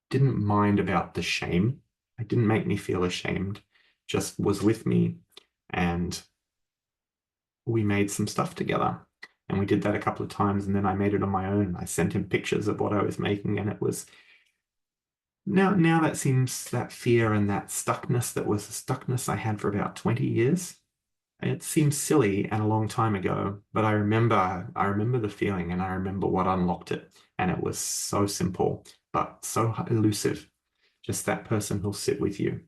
didn't mind about the shame. It didn't make me feel ashamed, just was with me, and we made some stuff together. And we did that a couple of times, and then I made it on my own. I sent him pictures of what I was making, and it was now that seems, that fear and that stuckness, that was the stuckness I had for about 20 years. It seems silly and a long time ago, but I remember the feeling, and I remember what unlocked it. And it was so simple, but so elusive. Just that person who'll sit with you.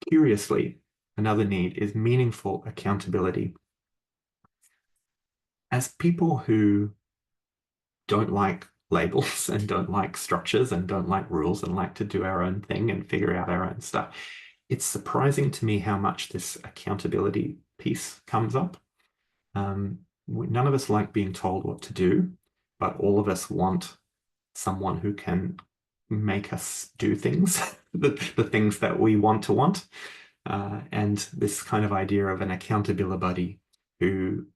Curiously, another need is meaningful accountability. As people who don't like labels and don't like structures and don't like rules and like to do our own thing and figure out our own stuff, it's surprising to me how much this accountability piece comes up. None of us like being told what to do, but all of us want someone who can make us do things, the things that we want to want. And this kind of idea of an accountability buddy who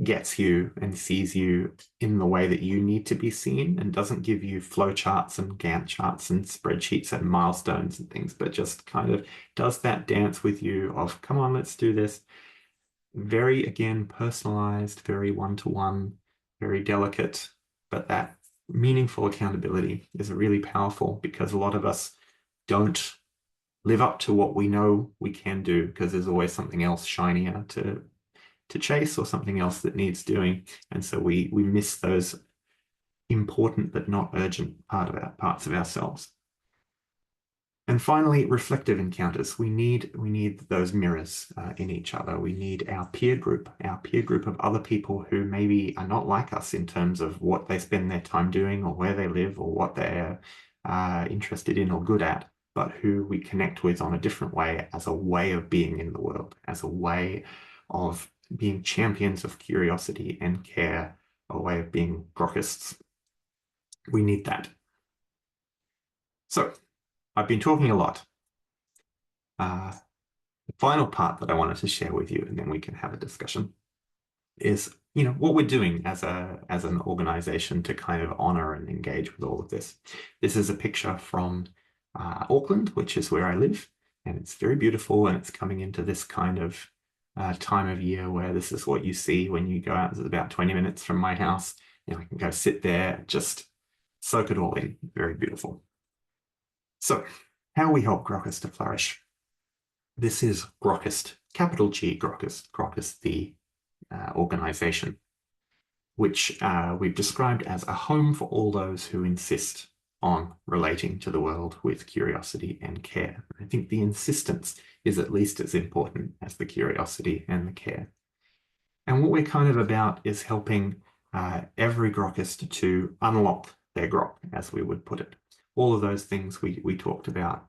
gets you and sees you in the way that you need to be seen, and doesn't give you flow charts and Gantt charts and spreadsheets and milestones and things, but just kind of does that dance with you of, come on, let's do this. Very, again, personalized, very one-to-one, very delicate, but that meaningful accountability is really powerful, because a lot of us don't live up to what we know we can do, because there's always something else shinier to chase, or something else that needs doing. And so we miss those important but not urgent parts of ourselves. And finally, reflective encounters. We need those mirrors in each other. We need our peer group of other people who maybe are not like us in terms of what they spend their time doing, or where they live, or what they're interested in or good at, but who we connect with on a different way, as a way of being in the world, as a way of being champions of curiosity and care, a way of being grokkists. We need that. So I've been talking a lot. The final part that I wanted to share with you, and then we can have a discussion, is what we're doing as an organization to kind of honor and engage with all of this. This is a picture from Auckland, which is where I live, and it's very beautiful, and it's coming into this kind of time of year where this is what you see when you go out. It's about 20 minutes from my house. I can go sit there, just soak it all in. Very beautiful. So how we help grokkists to flourish. This is Grokkist, capital G Grokkist, Grokkist the organization, which we've described as a home for all those who insist on relating to the world with curiosity and care. I think the insistence is at least as important as the curiosity and the care. And what we're kind of about is helping every grokkist to unlock their grok, as we would put it. All of those things we talked about,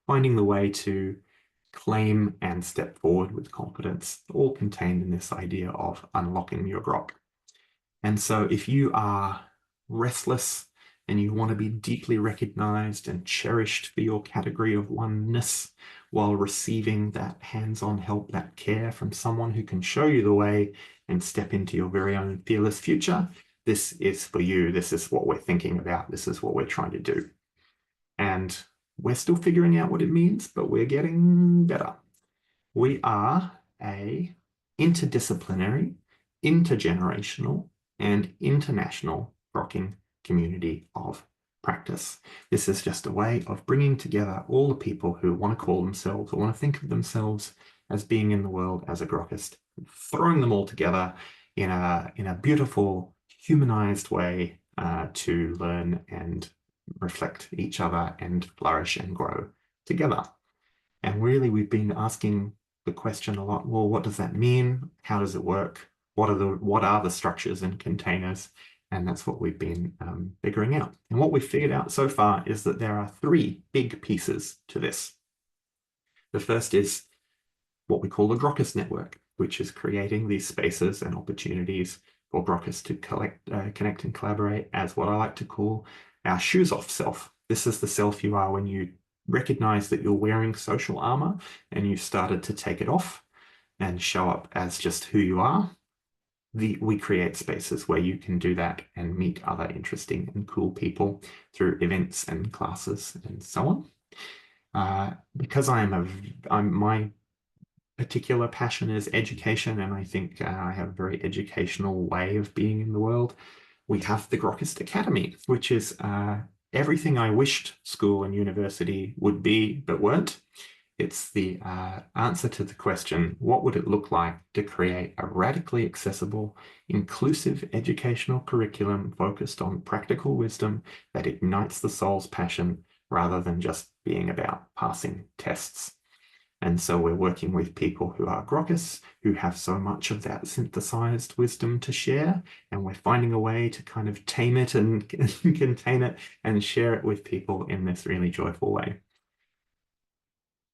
finding the way to claim and step forward with confidence, all contained in this idea of unlocking your grok. And so if you are restless and you want to be deeply recognized and cherished for your category of oneness while receiving that hands-on help, that care from someone who can show you the way and step into your very own fearless future, this is for you. This is what we're thinking about. This is what we're trying to do. And we're still figuring out what it means, but we're getting better. We are a interdisciplinary, intergenerational, and international grokking community of practice. This is just a way of bringing together all the people who want to call themselves or want to think of themselves as being in the world as a grokkist, throwing them all together in a beautiful, humanized way to learn and reflect each other and flourish and grow together. And really, we've been asking the question a lot, well, what does that mean? How does it work? What are the structures and containers? And that's what we've been figuring out. And what we've figured out so far is that there are three big pieces to this. The first is what we call the Grokkist network, which is creating these spaces and opportunities for grokkists to connect and collaborate as what I like to call our shoes off self. This is the self you are when you recognize that you're wearing social armor and you've started to take it off and show up as just who you are. We create spaces where you can do that and meet other interesting and cool people through events and classes and so on. Because my particular passion is education, and I think I have a very educational way of being in the world. We have the Grokkist Academy, which is everything I wished school and university would be, but weren't. It's the answer to the question, what would it look like to create a radically accessible, inclusive educational curriculum focused on practical wisdom that ignites the soul's passion rather than just being about passing tests? And so we're working with people who are grokkists, who have so much of that synthesized wisdom to share, and we're finding a way to kind of tame it and contain it and share it with people in this really joyful way.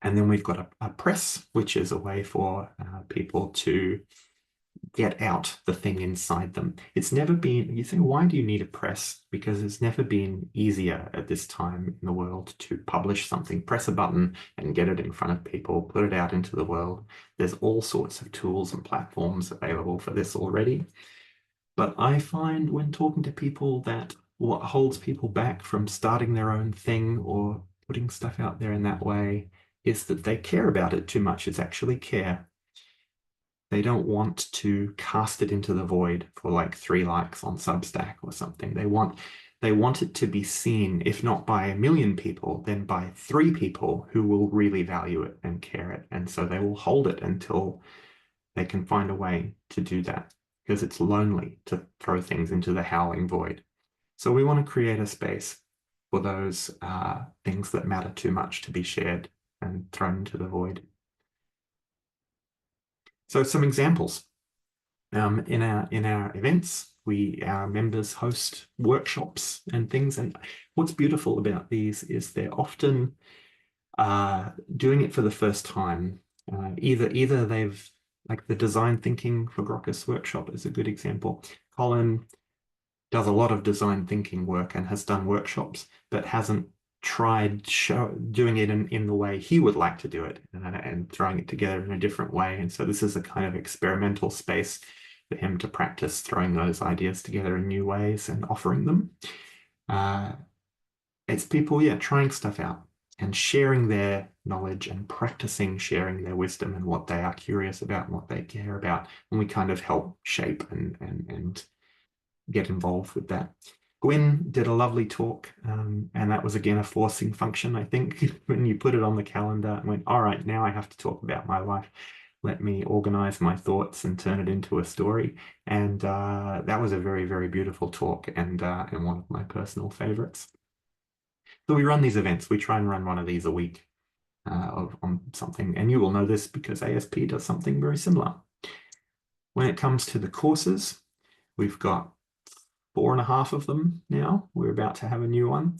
And then we've got a press, which is a way for people to get out the thing inside them. It's never been, you think, why do you need a press? Because it's never been easier at this time in the world to publish something, press a button and get it in front of people, put it out into the world. There's all sorts of tools and platforms available for this already. But I find when talking to people that what holds people back from starting their own thing or putting stuff out there in that way is that they care about it too much. It's actually care. They don't want to cast it into the void for like 3 likes on Substack or something. They want it to be seen, if not by 1 million people, then by 3 people who will really value it and care it. And so they will hold it until they can find a way to do that, because it's lonely to throw things into the howling void. So we want to create a space for those things that matter too much to be shared and thrown into the void. So some examples. In our events, our members host workshops and things. And what's beautiful about these is they're often doing it for the first time. Either they've, like the design thinking for Grokkist workshop is a good example. Colin does a lot of design thinking work and has done workshops, but hasn't tried doing it in the way he would like to do it and throwing it together in a different way. And so this is a kind of experimental space for him to practice throwing those ideas together in new ways and offering them. It's people, trying stuff out and sharing their knowledge and practicing sharing their wisdom and what they are curious about and what they care about. And we kind of help shape and get involved with that. Gwen did a lovely talk, and that was again a forcing function, I think, when you put it on the calendar and went, all right, now I have to talk about my life. Let me organize my thoughts and turn it into a story. And that was a very, very beautiful talk and one of my personal favorites. So we run these events. We try and run one of these a week on something. And you will know this because ASP does something very similar. When it comes to the courses, we've got 4.5 of them now. We're about to have a new one.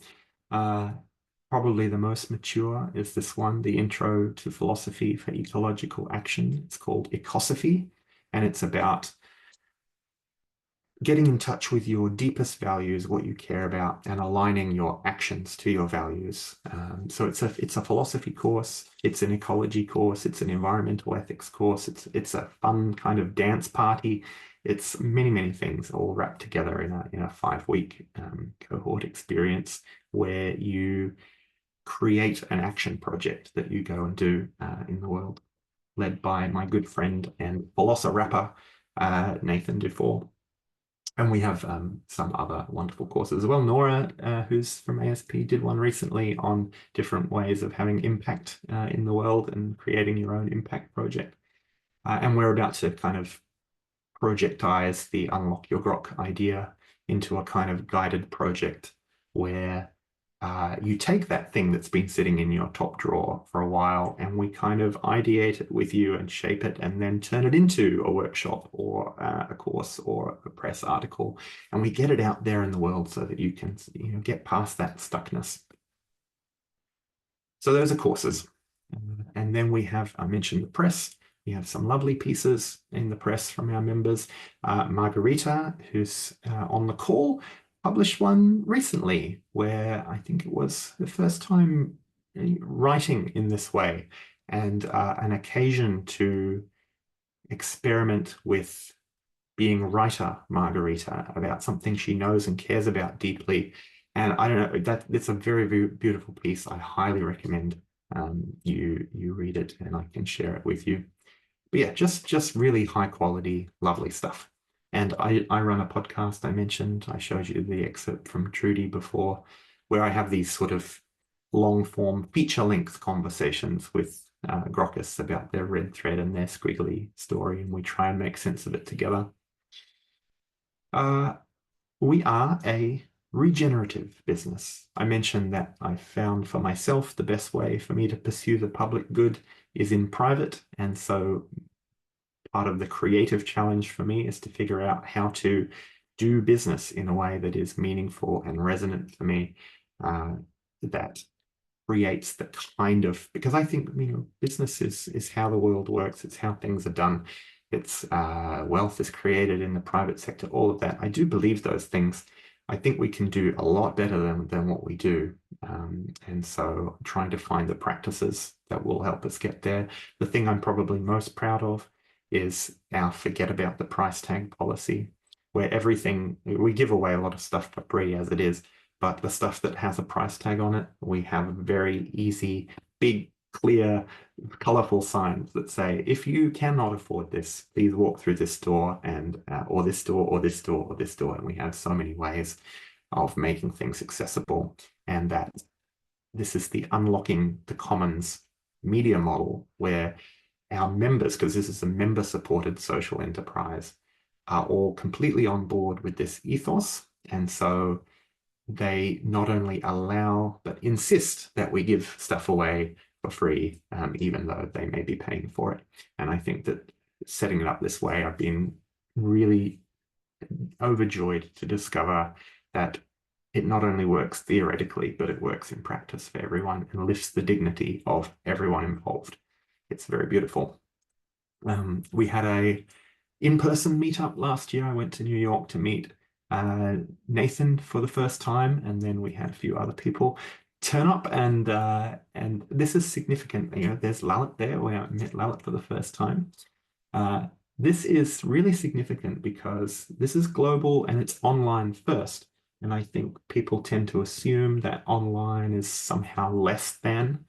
Probably the most mature is this one, the Intro to Philosophy for Ecological Action. It's called Ecosophy, and it's about getting in touch with your deepest values, what you care about, and aligning your actions to your values. So it's a philosophy course, it's an ecology course, it's an environmental ethics course, it's a fun kind of dance party. It's many, many things all wrapped together in a 5-week cohort experience where you create an action project that you go and do in the world, led by my good friend and philosopher Nathan Dufour. And we have some other wonderful courses as well. Nora, who's from ASP, did one recently on different ways of having impact in the world and creating your own impact project. And we're about to kind of projectize the Unlock Your Grok idea into a kind of guided project where you take that thing that's been sitting in your top drawer for a while and we kind of ideate it with you and shape it and then turn it into a workshop or a course or a press article. And we get it out there in the world so that you can, get past that stuckness. So those are courses. And then we have, I mentioned the press. We have some lovely pieces in the press from our members. Margarita, who's on the call, published one recently where I think it was the first time writing in this way and an occasion to experiment with being writer Margarita about something she knows and cares about deeply. And I don't know, it's a very, very beautiful piece. I highly recommend you read it and I can share it with you. But yeah, just really high quality, lovely stuff. And I run a podcast. I mentioned, I showed you the excerpt from Trudy before, where I have these sort of long form feature length conversations with grokkists about their red thread and their squiggly story, and we try and make sense of it together. We are a regenerative business. I mentioned that I found for myself the best way for me to pursue the public good is in private. And so part of the creative challenge for me is to figure out how to do business in a way that is meaningful and resonant for me, that creates the kind of, because I think, business is how the world works. It's how things are done. It's wealth is created in the private sector, all of that. I do believe those things. I think we can do a lot better than what we do. And so trying to find the practices that will help us get there. The thing I'm probably most proud of is our forget about the price tag policy, where we give away a lot of stuff for free as it is, but the stuff that has a price tag on it, we have very easy, big, clear, colorful signs that say, if you cannot afford this, please walk through this door and or this door or this door or this door. And we have so many ways of making things accessible, and that this is the unlocking the commons media model where our members, because this is a member-supported social enterprise, are all completely on board with this ethos. And so they not only allow, but insist that we give stuff away for free, even though they may be paying for it. And I think that setting it up this way, I've been really overjoyed to discover that it not only works theoretically, but it works in practice for everyone and lifts the dignity of everyone involved. It's very beautiful. We had a in-person meetup last year. I went to New York to meet Nathan for the first time, and then we had a few other people turn up, and this is significant. There's Lalit there. We met Lalit for the first time. This is really significant because this is global and it's online first. And I think people tend to assume that online is somehow less than.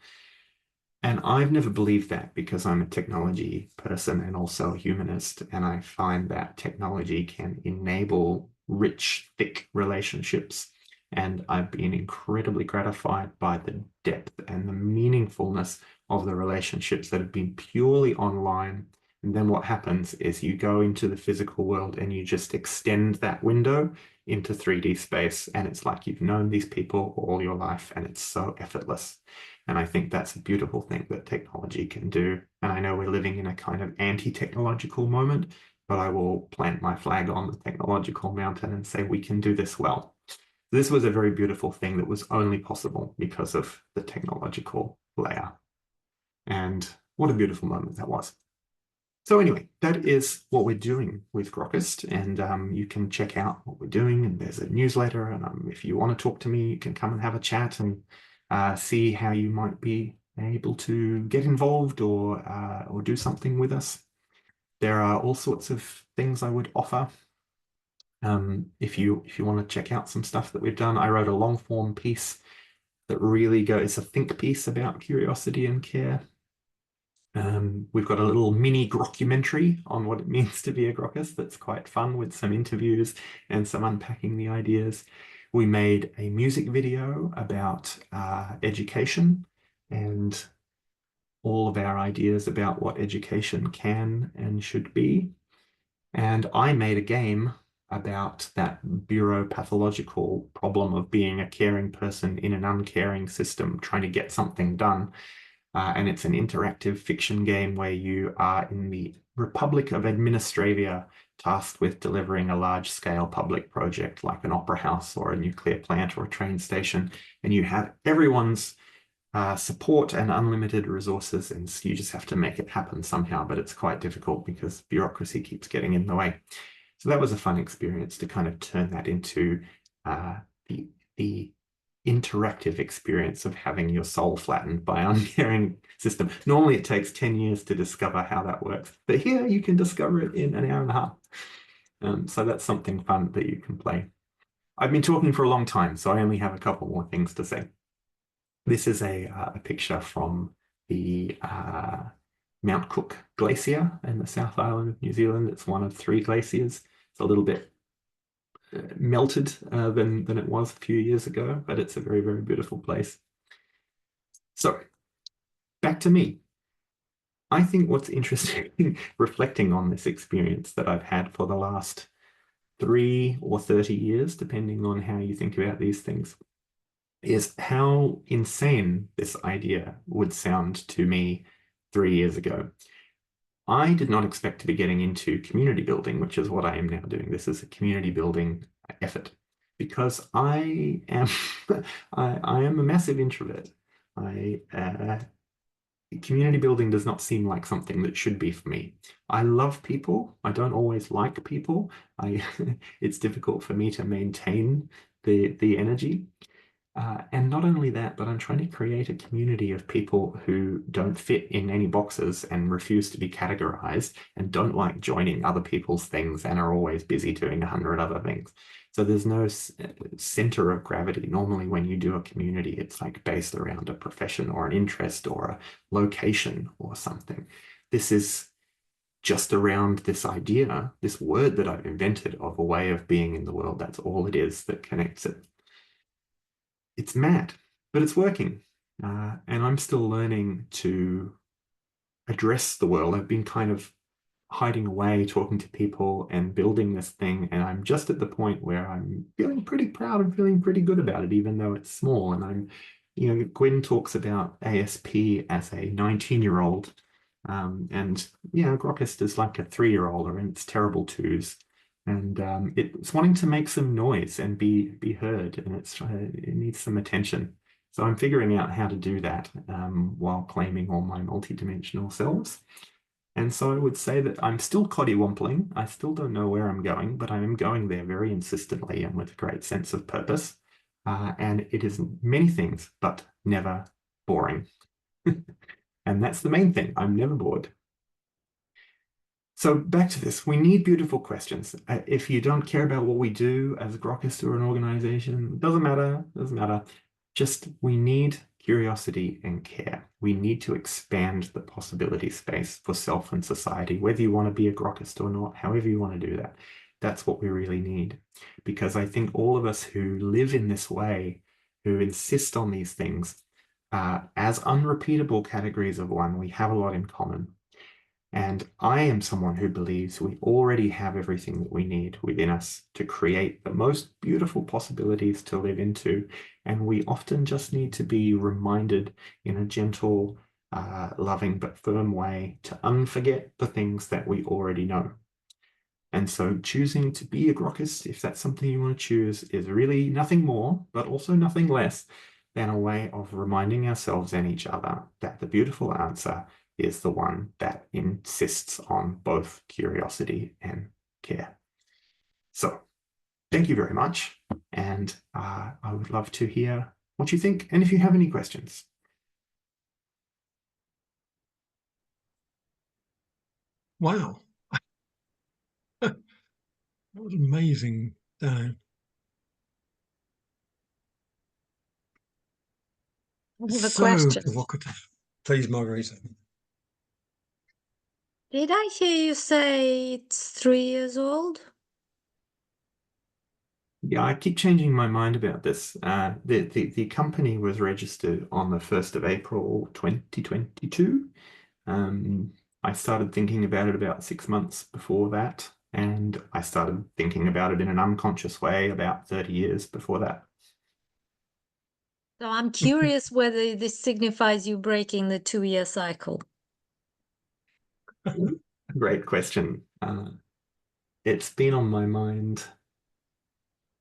And I've never believed that because I'm a technology person and also a humanist. And I find that technology can enable rich, thick relationships. And I've been incredibly gratified by the depth and the meaningfulness of the relationships that have been purely online. And then what happens is you go into the physical world and you just extend that window into 3D space. And it's like you've known these people all your life and it's so effortless. And I think that's a beautiful thing that technology can do. And I know we're living in a kind of anti-technological moment, but I will plant my flag on the technological mountain and say we can do this well. This was a very beautiful thing that was only possible because of the technological layer. And what a beautiful moment that was. So anyway, that is what we're doing with Grokkist, and you can check out what we're doing. And there's a newsletter, and if you want to talk to me, you can come and have a chat and see how you might be able to get involved or do something with us. There are all sorts of things I would offer. If you want to check out some stuff that we've done, I wrote a long form piece that really goes, it's a think piece about curiosity and care. We've got a little mini grokkumentary on what it means to be a grokkist that's quite fun, with some interviews and some unpacking the ideas. We made a music video about education and all of our ideas about what education can and should be. And I made a game about that bureaupathological problem of being a caring person in an uncaring system, trying to get something done. And it's an interactive fiction game where you are in the Republic of Administravia, tasked with delivering a large-scale public project like an opera house or a nuclear plant or a train station. And you have everyone's support and unlimited resources, and you just have to make it happen somehow. But it's quite difficult because bureaucracy keeps getting in the way. So that was a fun experience to kind of turn that into the interactive experience of having your soul flattened by an uncaring system. Normally it takes 10 years to discover how that works, but here you can discover it in an hour and a half. So that's something fun that you can play. I've been talking for a long time, so I only have a couple more things to say. This is a picture from the Mount Cook Glacier in the South Island of New Zealand. It's one of 3 glaciers. It's a little bit melted than it was a few years ago, but it's a very, very beautiful place. So back to me. I think what's interesting, reflecting on this experience that I've had for the last 3 or 30 years, depending on how you think about these things, is how insane this idea would sound to me 3 years ago. I did not expect to be getting into community building, which is what I am now doing. This is a community building effort because I am I am a massive introvert. Community building does not seem like something that should be for me. I love people. I don't always like people. It's difficult for me to maintain the energy. And not only that, but I'm trying to create a community of people who don't fit in any boxes and refuse to be categorized and don't like joining other people's things and are always busy doing 100 other things. So there's no center of gravity. Normally when you do a community, it's like based around a profession or an interest or a location or something. This is just around this idea, this word that I've invented of a way of being in the world. That's all it is that connects it. It's mad, but it's working. And I'm still learning to address the world. I've been kind of hiding away, talking to people and building this thing. And I'm just at the point where I'm feeling pretty proud and feeling pretty good about it, even though it's small. And Gwen talks about ASP as a 19-year-old. And Grokkist is like a 3-year-old or in its terrible twos. And it's wanting to make some noise and be heard, and it needs some attention. So I'm figuring out how to do that while claiming all my multidimensional selves. And so I would say that I'm still coddywampling. I still don't know where I'm going, but I am going there very insistently and with a great sense of purpose. And it is many things, but never boring. And that's the main thing. I'm never bored. So back to this, we need beautiful questions. If you don't care about what we do as a Grokkist or an organization, doesn't matter. Just we need curiosity and care. We need to expand the possibility space for self and society, whether you want to be a Grokkist or not, however you want to do that. That's what we really need. Because I think all of us who live in this way, who insist on these things, as unrepeatable categories of one, we have a lot in common. And I am someone who believes we already have everything that we need within us to create the most beautiful possibilities to live into. And we often just need to be reminded in a gentle, loving but firm way to unforget the things that we already know. And so choosing to be a Grokkist, if that's something you want to choose, is really nothing more, but also nothing less than a way of reminding ourselves and each other that the beautiful answer is the one that insists on both curiosity and care. So thank you very much. And I would love to hear what you think and if you have any questions. Wow. That was amazing, Dan. I have a So question. provocative. Please, Margarita. Did I hear you say it's 3 years old? Yeah, I keep changing my mind about this. The company was registered on the 1st of April 2022. I started thinking about it about 6 months before that, and I started thinking about it in an unconscious way about 30 years before that. So I'm curious whether this signifies you breaking the 2-year cycle. Great question. It's been on my mind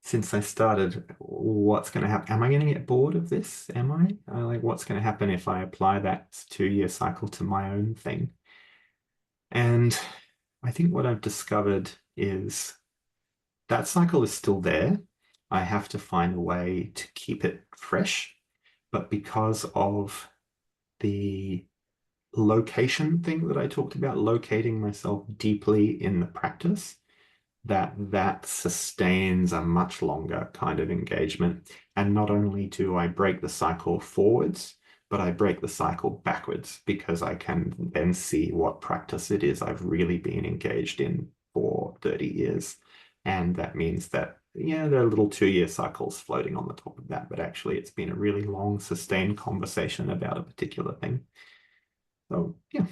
since I started. What's going to happen? Am I going to get bored of this? Am I? Like, what's going to happen if I apply that 2-year cycle to my own thing? And I think what I've discovered is that cycle is still there. I have to find a way to keep it fresh. But because of the location thing that I talked about, locating myself deeply in the practice, that sustains a much longer kind of engagement. And not only do I break the cycle forwards, but I break the cycle backwards because I can then see what practice it is I've really been engaged in for 30 years. And that means that, yeah, there are little 2-year cycles floating on the top of that, but actually it's been a really long, sustained conversation about a particular thing. So, yeah.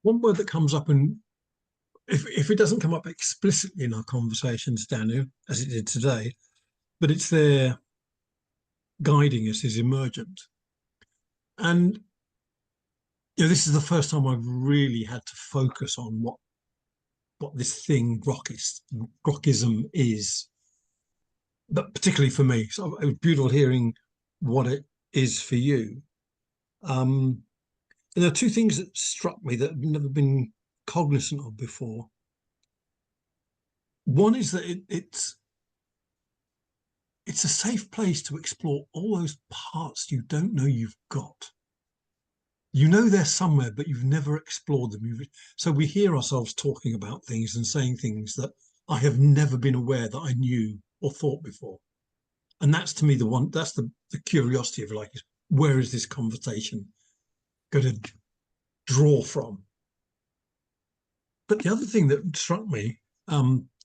One word that comes up, and if it doesn't come up explicitly in our conversations, Danu, as it did today, but it's there guiding us, is emergent. And this is the first time I've really had to focus on what this thing Grokkism is, but particularly for me. So it was beautiful hearing what it is for you. And there are two things that struck me that I've never been cognizant of before. One is that it's a safe place to explore all those parts you don't know you've got. You know they're somewhere, but you've never explored them. So we hear ourselves talking about things and saying things that I have never been aware that I knew or thought before. And that's, to me, that's the curiosity of, like, where is this conversation going to draw from? But the other thing that struck me,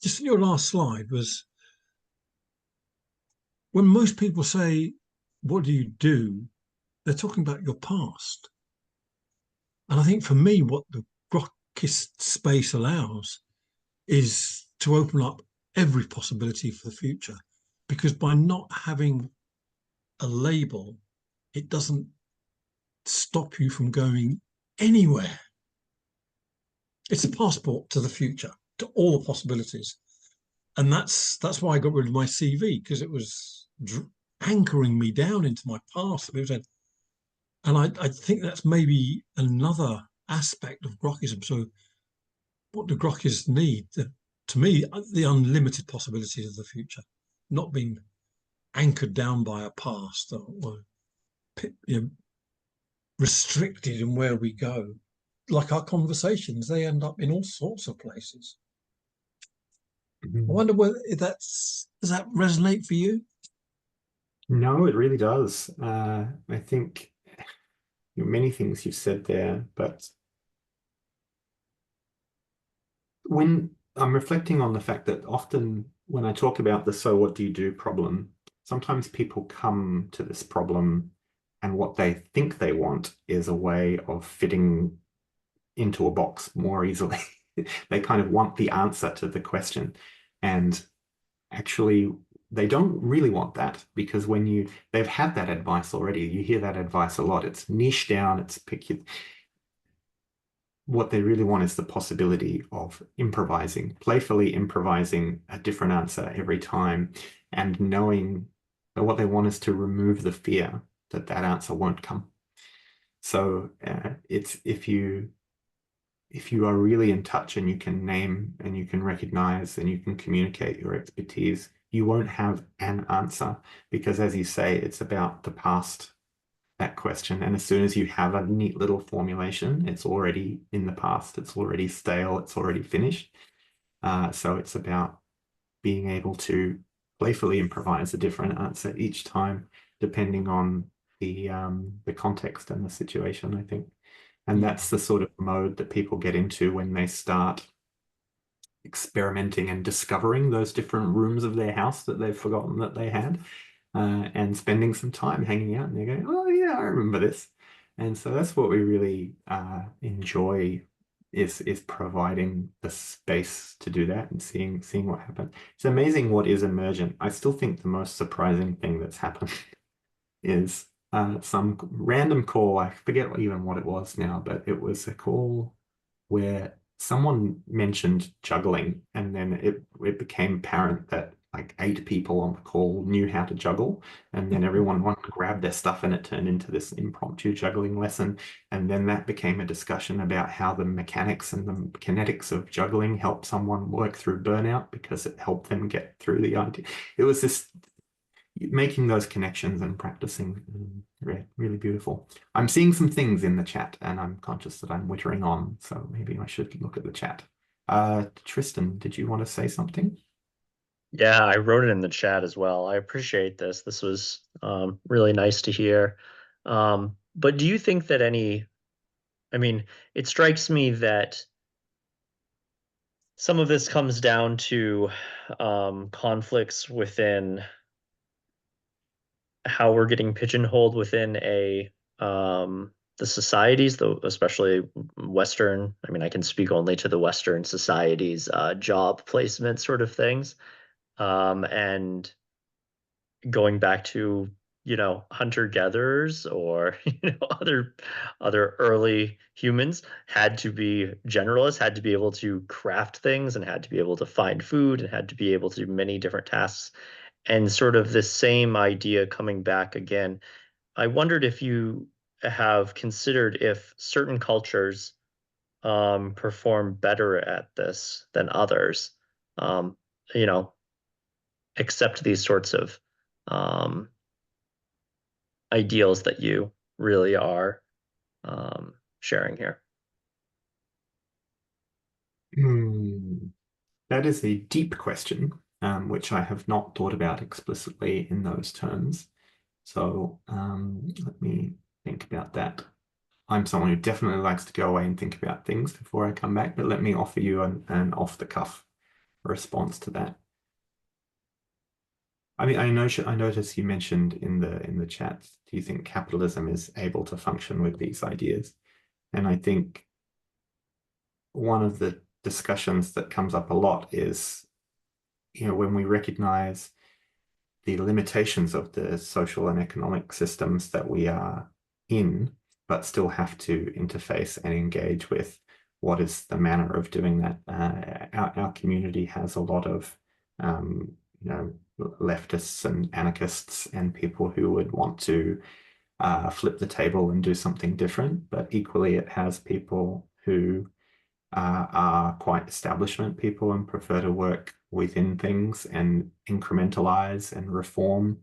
just in your last slide, was when most people say, what do? They're talking about your past. And I think for me, what the Grokkist space allows is to open up every possibility for the future. Because by not having a label, it doesn't stop you from going anywhere. It's a passport to the future, to all the possibilities. And that's why I got rid of my CV, because it was anchoring me down into my past. And I think that's maybe another aspect of Grokkism. So what do Grokkists need? To me, the unlimited possibilities of the future, not being anchored down by a past or restricted in where we go. Like our conversations, they end up in all sorts of places. I wonder whether does that resonate for you? No, it really does. I think many things you've said there, but when I'm reflecting on the fact that often when I talk about the so what do you do problem, sometimes people come to this problem and what they think they want is a way of fitting into a box more easily. They kind of want the answer to the question. And actually, they don't really want that, because when they've had that advice already, you hear that advice a lot. It's niche down, it's pick. What they really want is the possibility of improvising, playfully improvising a different answer every time. and knowing that what they want is to remove the fear that that answer won't come. So it's if you are really in touch and you can name and you can recognize and you can communicate your expertise, you won't have an answer, because as you say, it's about the past, that question. And as soon as you have a neat little formulation, it's already in the past, it's already stale, it's already finished. So it's about being able to playfully improvise a different answer each time, depending on the context and the situation, I think. And that's the sort of mode that people get into when they start experimenting and discovering those different rooms of their house that they've forgotten that they had, and spending some time hanging out, and they're going, oh yeah, I remember this. And so that's what we really enjoy, is providing the space to do that and seeing what happens. It's amazing what is emergent. I still think the most surprising thing that's happened is some random call. I forget even what it was now, but it was a call where someone mentioned juggling, and then it became apparent that like 8 people on the call knew how to juggle, and then everyone wanted to grab their stuff, and it turned into this impromptu juggling lesson. And then that became a discussion about how the mechanics and the kinetics of juggling help someone work through burnout, because it helped them get through the idea. It was this making those connections and practicing, really beautiful. I'm seeing some things in the chat, and I'm conscious that I'm wittering on, so maybe I should look at the chat. Tristan, did you want to say something? Yeah, I wrote it in the chat as well. I appreciate this. This was really nice to hear. But do you think that I mean, it strikes me that some of this comes down to conflicts within how we're getting pigeonholed within the societies, though, especially Western. I mean, I can speak only to the Western societies, job placement sort of things, and going back to hunter-gatherers, or other early humans had to be generalists, had to be able to craft things, and had to be able to find food, and had to be able to do many different tasks. And sort of the same idea coming back again. I wondered if you have considered if certain cultures perform better at this than others, um, you know, accept these sorts of um, ideals that you really are sharing here. That is a deep question, which I have not thought about explicitly in those terms. So let me think about that. I'm someone who definitely likes to go away and think about things before I come back, but let me offer you an off-the-cuff response to that. I mean, I notice you mentioned in the chat, do you think capitalism is able to function with these ideas? And I think one of the discussions that comes up a lot is, when we recognize the limitations of the social and economic systems that we are in, but still have to interface and engage with what is the manner of doing that. Our community has a lot of leftists and anarchists and people who would want to flip the table and do something different, but equally it has people who are quite establishment people and prefer to work within things and incrementalize and reform.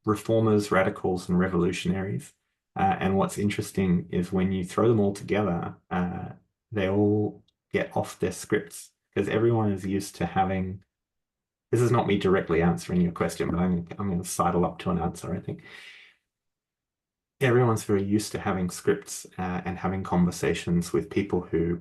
Reformers, radicals, and revolutionaries. And what's interesting is when you throw them all together, they all get off their scripts, because everyone is used to having. This is not me directly answering your question, but I'm going to sidle up to an answer, I think. Everyone's very used to having scripts and having conversations with people who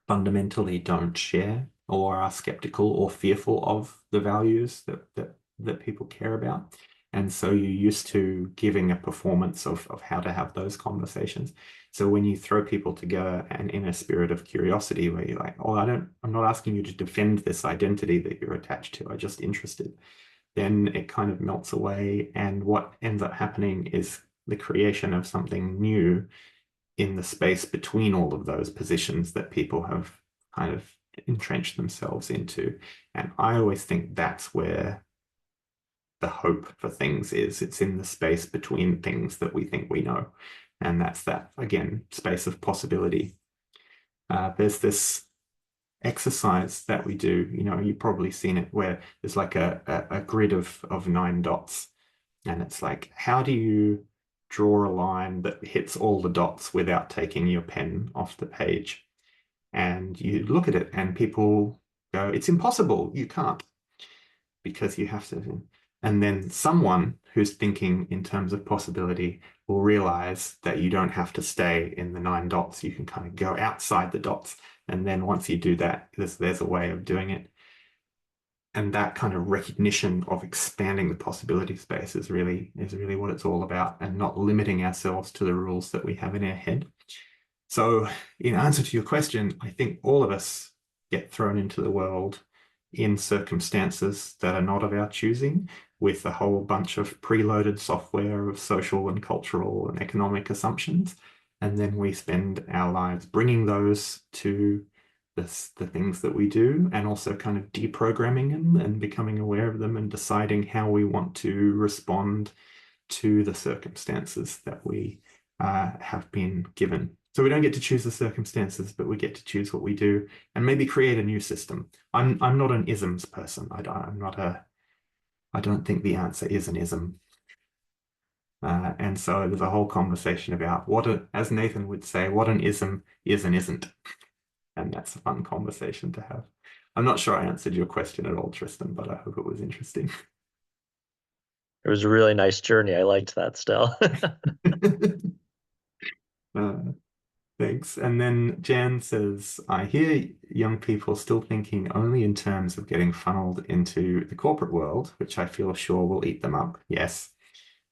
fundamentally don't share or are skeptical or fearful of the values that people care about. And so you're used to giving a performance of how to have those conversations. So when you throw people together and in a spirit of curiosity, where you're like, oh, I'm not asking you to defend this identity that you're attached to, I'm just interested, then it kind of melts away. And what ends up happening is the creation of something new in the space between all of those positions that people have kind of entrench themselves into. And I always think that's where the hope for things is. It's in the space between things that we think we know. And that's that, again, space of possibility. There's this exercise that we do, you've probably seen it, where there's like a grid of 9 dots. And it's like, how do you draw a line that hits all the dots without taking your pen off the page? And you look at it and people go, it's impossible, you can't, because you have to. And then someone who's thinking in terms of possibility will realize that you don't have to stay in the 9 dots. You can kind of go outside the dots. And then once you do that, there's a way of doing it. And that kind of recognition of expanding the possibility space is really what it's all about, and not limiting ourselves to the rules that we have in our head. So in answer to your question, I think all of us get thrown into the world in circumstances that are not of our choosing, with a whole bunch of preloaded software of social and cultural and economic assumptions. And then we spend our lives bringing those to the things that we do, and also kind of deprogramming them and becoming aware of them and deciding how we want to respond to the circumstances that we have been given. So we don't get to choose the circumstances, but we get to choose what we do and maybe create a new system. I'm not an isms person. I don't think the answer is an ism. And so there's a whole conversation about as Nathan would say, what an ism is and isn't. And that's a fun conversation to have. I'm not sure I answered your question at all, Tristan, but I hope it was interesting. It was a really nice journey. I liked that still. Thanks. And then Jan says, I hear young people still thinking only in terms of getting funneled into the corporate world, which I feel sure will eat them up. Yes.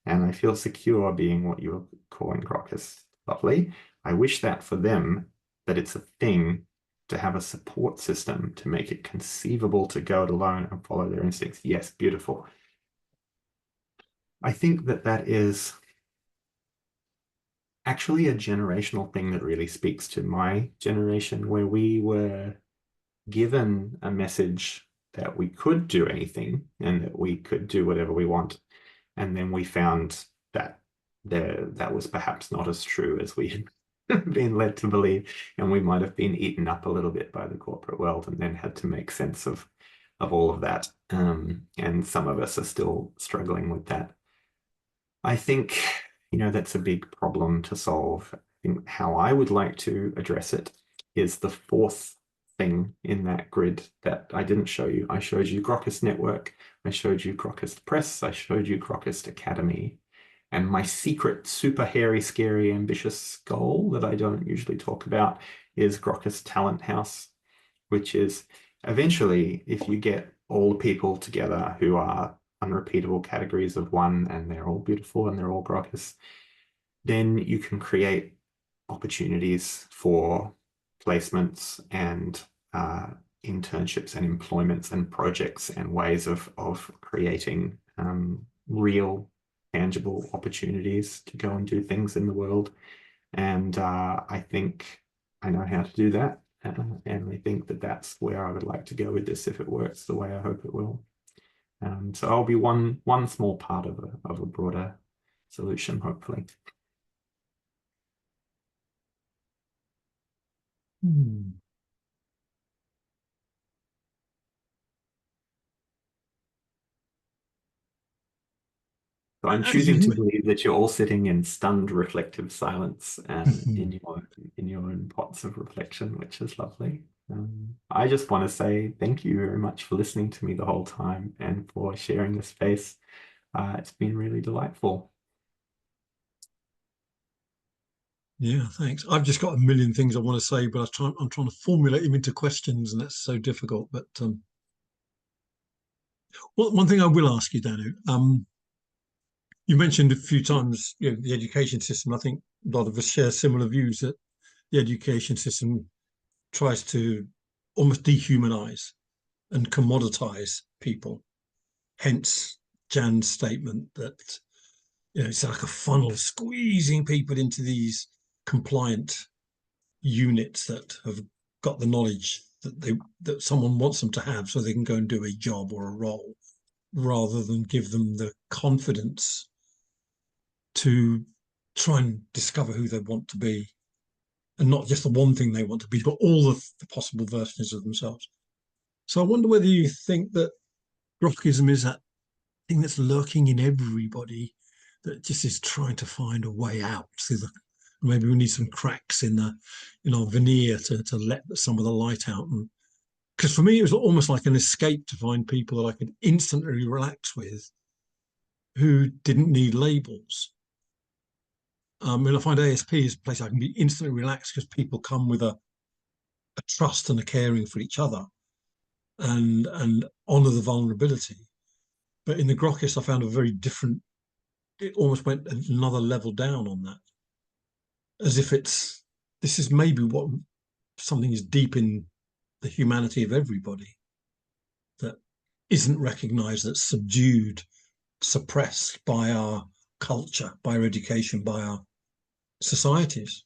And I feel secure being what you're calling grokkists. Lovely. I wish that for them, that it's a thing to have a support system to make it conceivable to go it alone and follow their instincts. Yes, beautiful. I think that is actually a generational thing that really speaks to my generation, where we were given a message that we could do anything and that we could do whatever we want. And then we found that that was perhaps not as true as we had been led to believe, and we might have been eaten up a little bit by the corporate world, and then had to make sense of all of that. And some of us are still struggling with that. I think, that's a big problem to solve. I think how I would like to address it is the 4th thing in that grid that I didn't show you. I showed you Grokkist Network, I showed you Grokkist Press, I showed you Grokkist Academy. And my secret, super hairy, scary, ambitious goal that I don't usually talk about is Grokkist Talent House, which is eventually, if you get all the people together who are unrepeatable categories of one, and they're all beautiful and they're all grokkists, then you can create opportunities for placements and internships and employments and projects and ways of creating real tangible opportunities to go and do things in the world. And I think I know how to do that. And I think that's where I would like to go with this if it works the way I hope it will. So I'll be one small part of a broader solution, hopefully. So I'm choosing to believe that you're all sitting in stunned, reflective silence in your own pots of reflection, which is lovely. I just want to say thank you very much for listening to me the whole time and for sharing the space. It's been really delightful. Yeah, thanks. I've just got a million things I want to say, but I'm trying to formulate them into questions, and that's so difficult. But one thing I will ask you, Danu, you mentioned a few times, the education system. I think a lot of us share similar views that the education system tries to almost dehumanize and commoditize people. Hence Jan's statement that it's like a funnel squeezing people into these compliant units that have got the knowledge that someone wants them to have so they can go and do a job or a role, rather than give them the confidence to try and discover who they want to be, and not just the one thing they want to be, but all of the possible versions of themselves. So I wonder whether you think that Grokkism is that thing that's lurking in everybody, that just is trying to find a way out through the. Maybe we need some cracks in our veneer to let some of the light out. And because for me, it was almost like an escape to find people that I could instantly relax with, who didn't need labels. And I find ASP is a place I can be instantly relaxed, because people come with a trust and a caring for each other, and honour the vulnerability. But in the Grokkist, I found a very different. It almost went another level down on that, as if this is maybe what something is deep in the humanity of everybody that isn't recognised, that's subdued, suppressed by our culture, by our education, by our societies.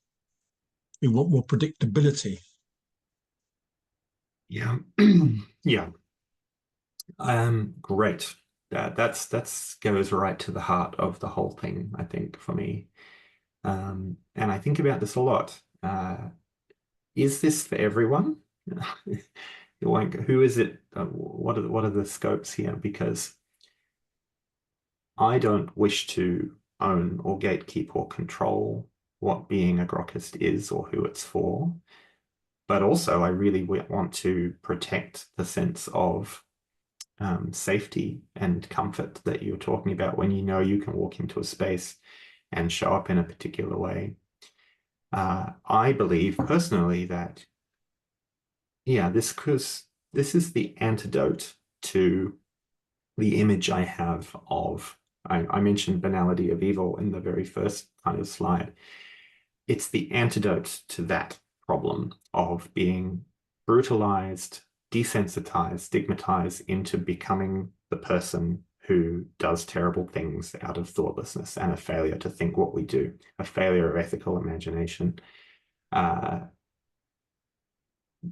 We want more predictability. Yeah. Yeah. Great. That's goes right to the heart of the whole thing, I think, for me. And I think about this a lot. Is this for everyone? Who is it? What are the scopes here? Because I don't wish to own or gatekeep or control what being a Grokkist is or who it's for. But also, I really want to protect the sense of safety and comfort that you're talking about when you know you can walk into a space and show up in a particular way. I believe personally that, yeah, this is the antidote to the image I have of, I mentioned banality of evil in the very first kind of slide. It's the antidote to that problem of being brutalized, desensitized, stigmatized into becoming the person who does terrible things out of thoughtlessness and a failure to think what we do, a failure of ethical imagination.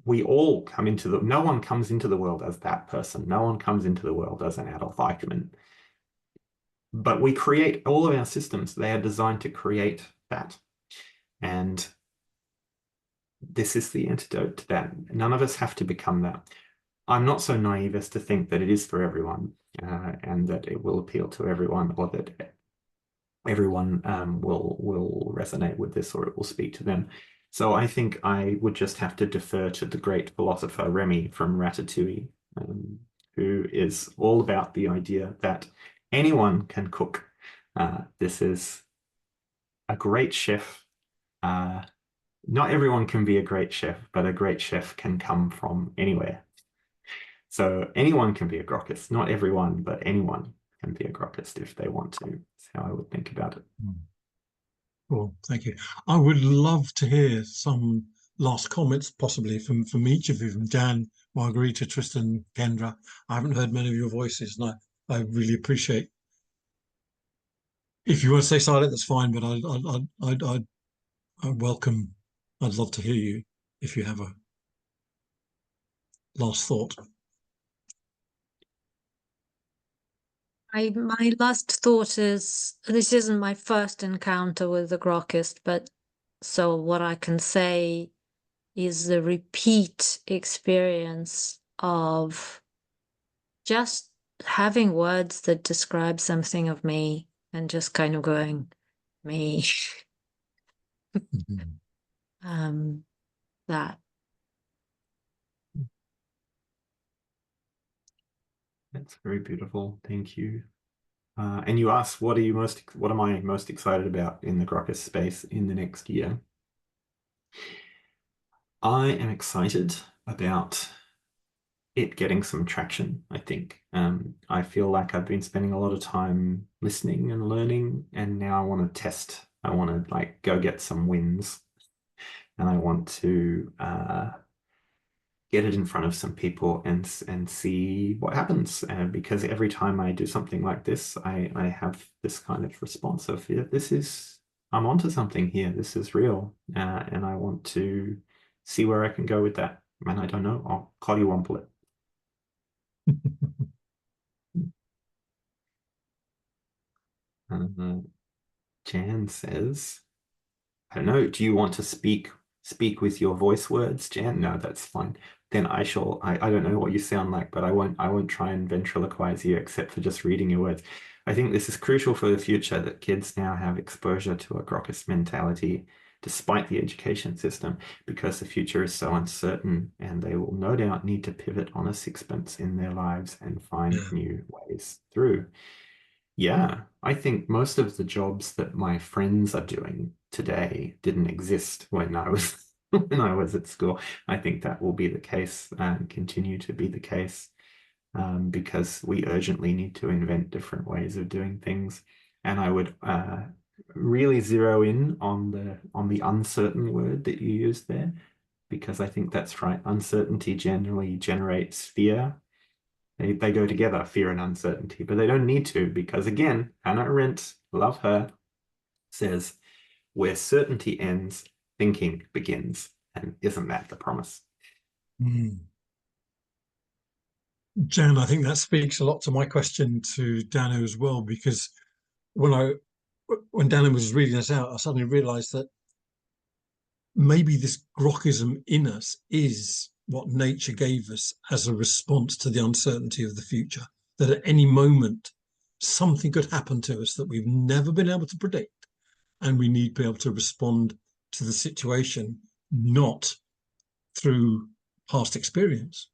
We all come into no one comes into the world as that person. No one comes into the world as an Adolf Eichmann. But we create all of our systems. They are designed to create that. And this is the antidote to that. None of us have to become that. I'm not so naive as to think that it is for everyone, and that it will appeal to everyone, or that everyone will resonate with this, or it will speak to them. So I think I would just have to defer to the great philosopher Remy from Ratatouille, who is all about the idea that anyone can cook. This is a great chef. Not everyone can be a great chef, but a great chef can come from anywhere. So anyone can be a Grokkist. Not everyone, but anyone can be a Grokkist if they want to. That's how I would think about it. Cool, thank you. I would love to hear some last comments, possibly from each of you, from Dan, Margarita, Tristan, Kendra. I haven't heard many of your voices, and I really appreciate. If you want to stay silent, that's fine, but I welcome. I'd love to hear you if you have a last thought. My last thought is, this isn't my first encounter with the Grokkist, but so what I can say is the repeat experience of just having words that describe something of me and just kind of going, me. That. That's very beautiful. Thank you. And you asked, what am I most excited about in the Grokkist space in the next year? I am excited about it getting some traction, I think. I feel like I've been spending a lot of time listening and learning, and now I want to test. I want to go get some wins, and I want to get it in front of some people and see what happens. Because every time I do something like this, I have this kind of response of, yeah, I'm onto something here. This is real, and I want to see where I can go with that And I don't know, I'll collywomple it. Jan says, I don't know, do you want to speak with your voice words, Jan? No, that's fine. Then I don't know what you sound like, but I won't try and ventriloquize you except for just reading your words. I think this is crucial for the future, that kids now have exposure to a Grokkist mentality despite the education system, because the future is so uncertain and they will no doubt need to pivot on a sixpence in their lives and find new ways through. Yeah, I think most of the jobs that my friends are doing today didn't exist when I was when I was at school. I think that will be the case and continue to be the case, because we urgently need to invent different ways of doing things. And I would really zero in on the uncertain word that you used there, because I think that's right. Uncertainty generally generates fear. They go together, fear and uncertainty, but they don't need to, because again, Hannah Arendt, love her, says, where certainty ends, thinking begins. And isn't that the promise? Jan, I think that speaks a lot to my question to Danu as well, because when Danu was reading this out, I suddenly realized that maybe this Grokkism in us is what nature gave us as a response to the uncertainty of the future, that at any moment something could happen to us that we've never been able to predict, and we need to be able to respond to the situation not through past experience.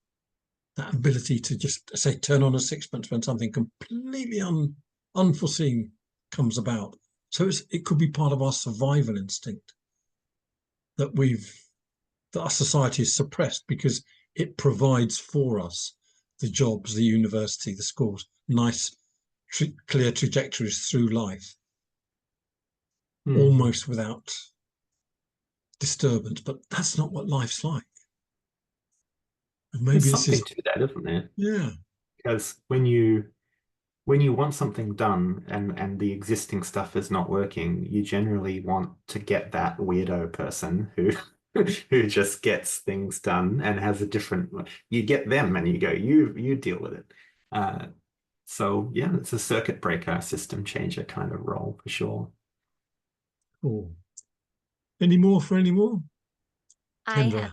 That ability to just, say, turn on a sixpence when something completely unforeseen comes about. So it could be part of our survival instinct that our society is suppressed because it provides for us the jobs, the university, the schools, nice, clear trajectories through life, almost without disturbance. But that's not what life's like. And maybe There's something to that, isn't there? Yeah. Because when you want something done and the existing stuff is not working, you generally want to get that weirdo person who who just gets things done and has a different, you get them and you go, you deal with it. So yeah, it's a circuit breaker, system changer kind of role for sure. Cool. Any more? I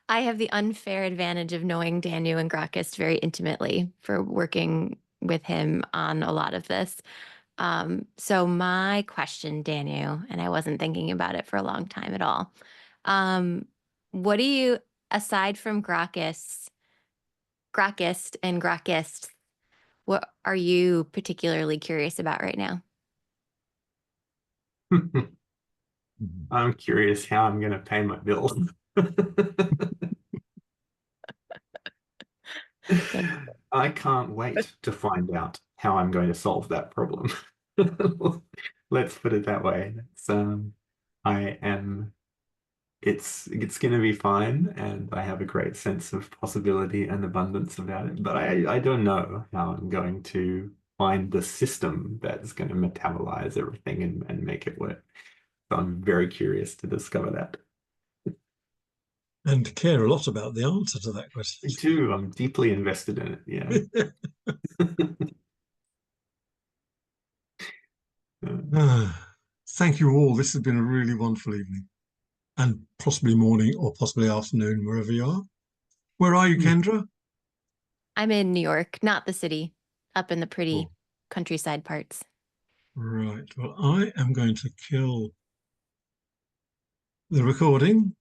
have the unfair advantage of knowing Danu and Grokkist very intimately for working with him on a lot of this. So my question, Danu, and I wasn't thinking about it for a long time at all. What do you, aside from Grokkist and Grokkist, what are you particularly curious about right now? I'm curious how I'm going to pay my bills. I can't wait to find out how I'm going to solve that problem. Let's put it that way. It's going to be fine, and I have a great sense of possibility and abundance about it, but I don't know how I'm going to find the system that's going to metabolize everything and make it work. So I'm very curious to discover that. And care a lot about the answer to that question. Me too. I'm deeply invested in it. Yeah. Thank you all. This has been a really wonderful evening, and possibly morning or possibly afternoon, wherever you are. Where are you, Kendra? I'm in New York, not the city, up in the pretty countryside parts. Right. Well, I am going to kill the recording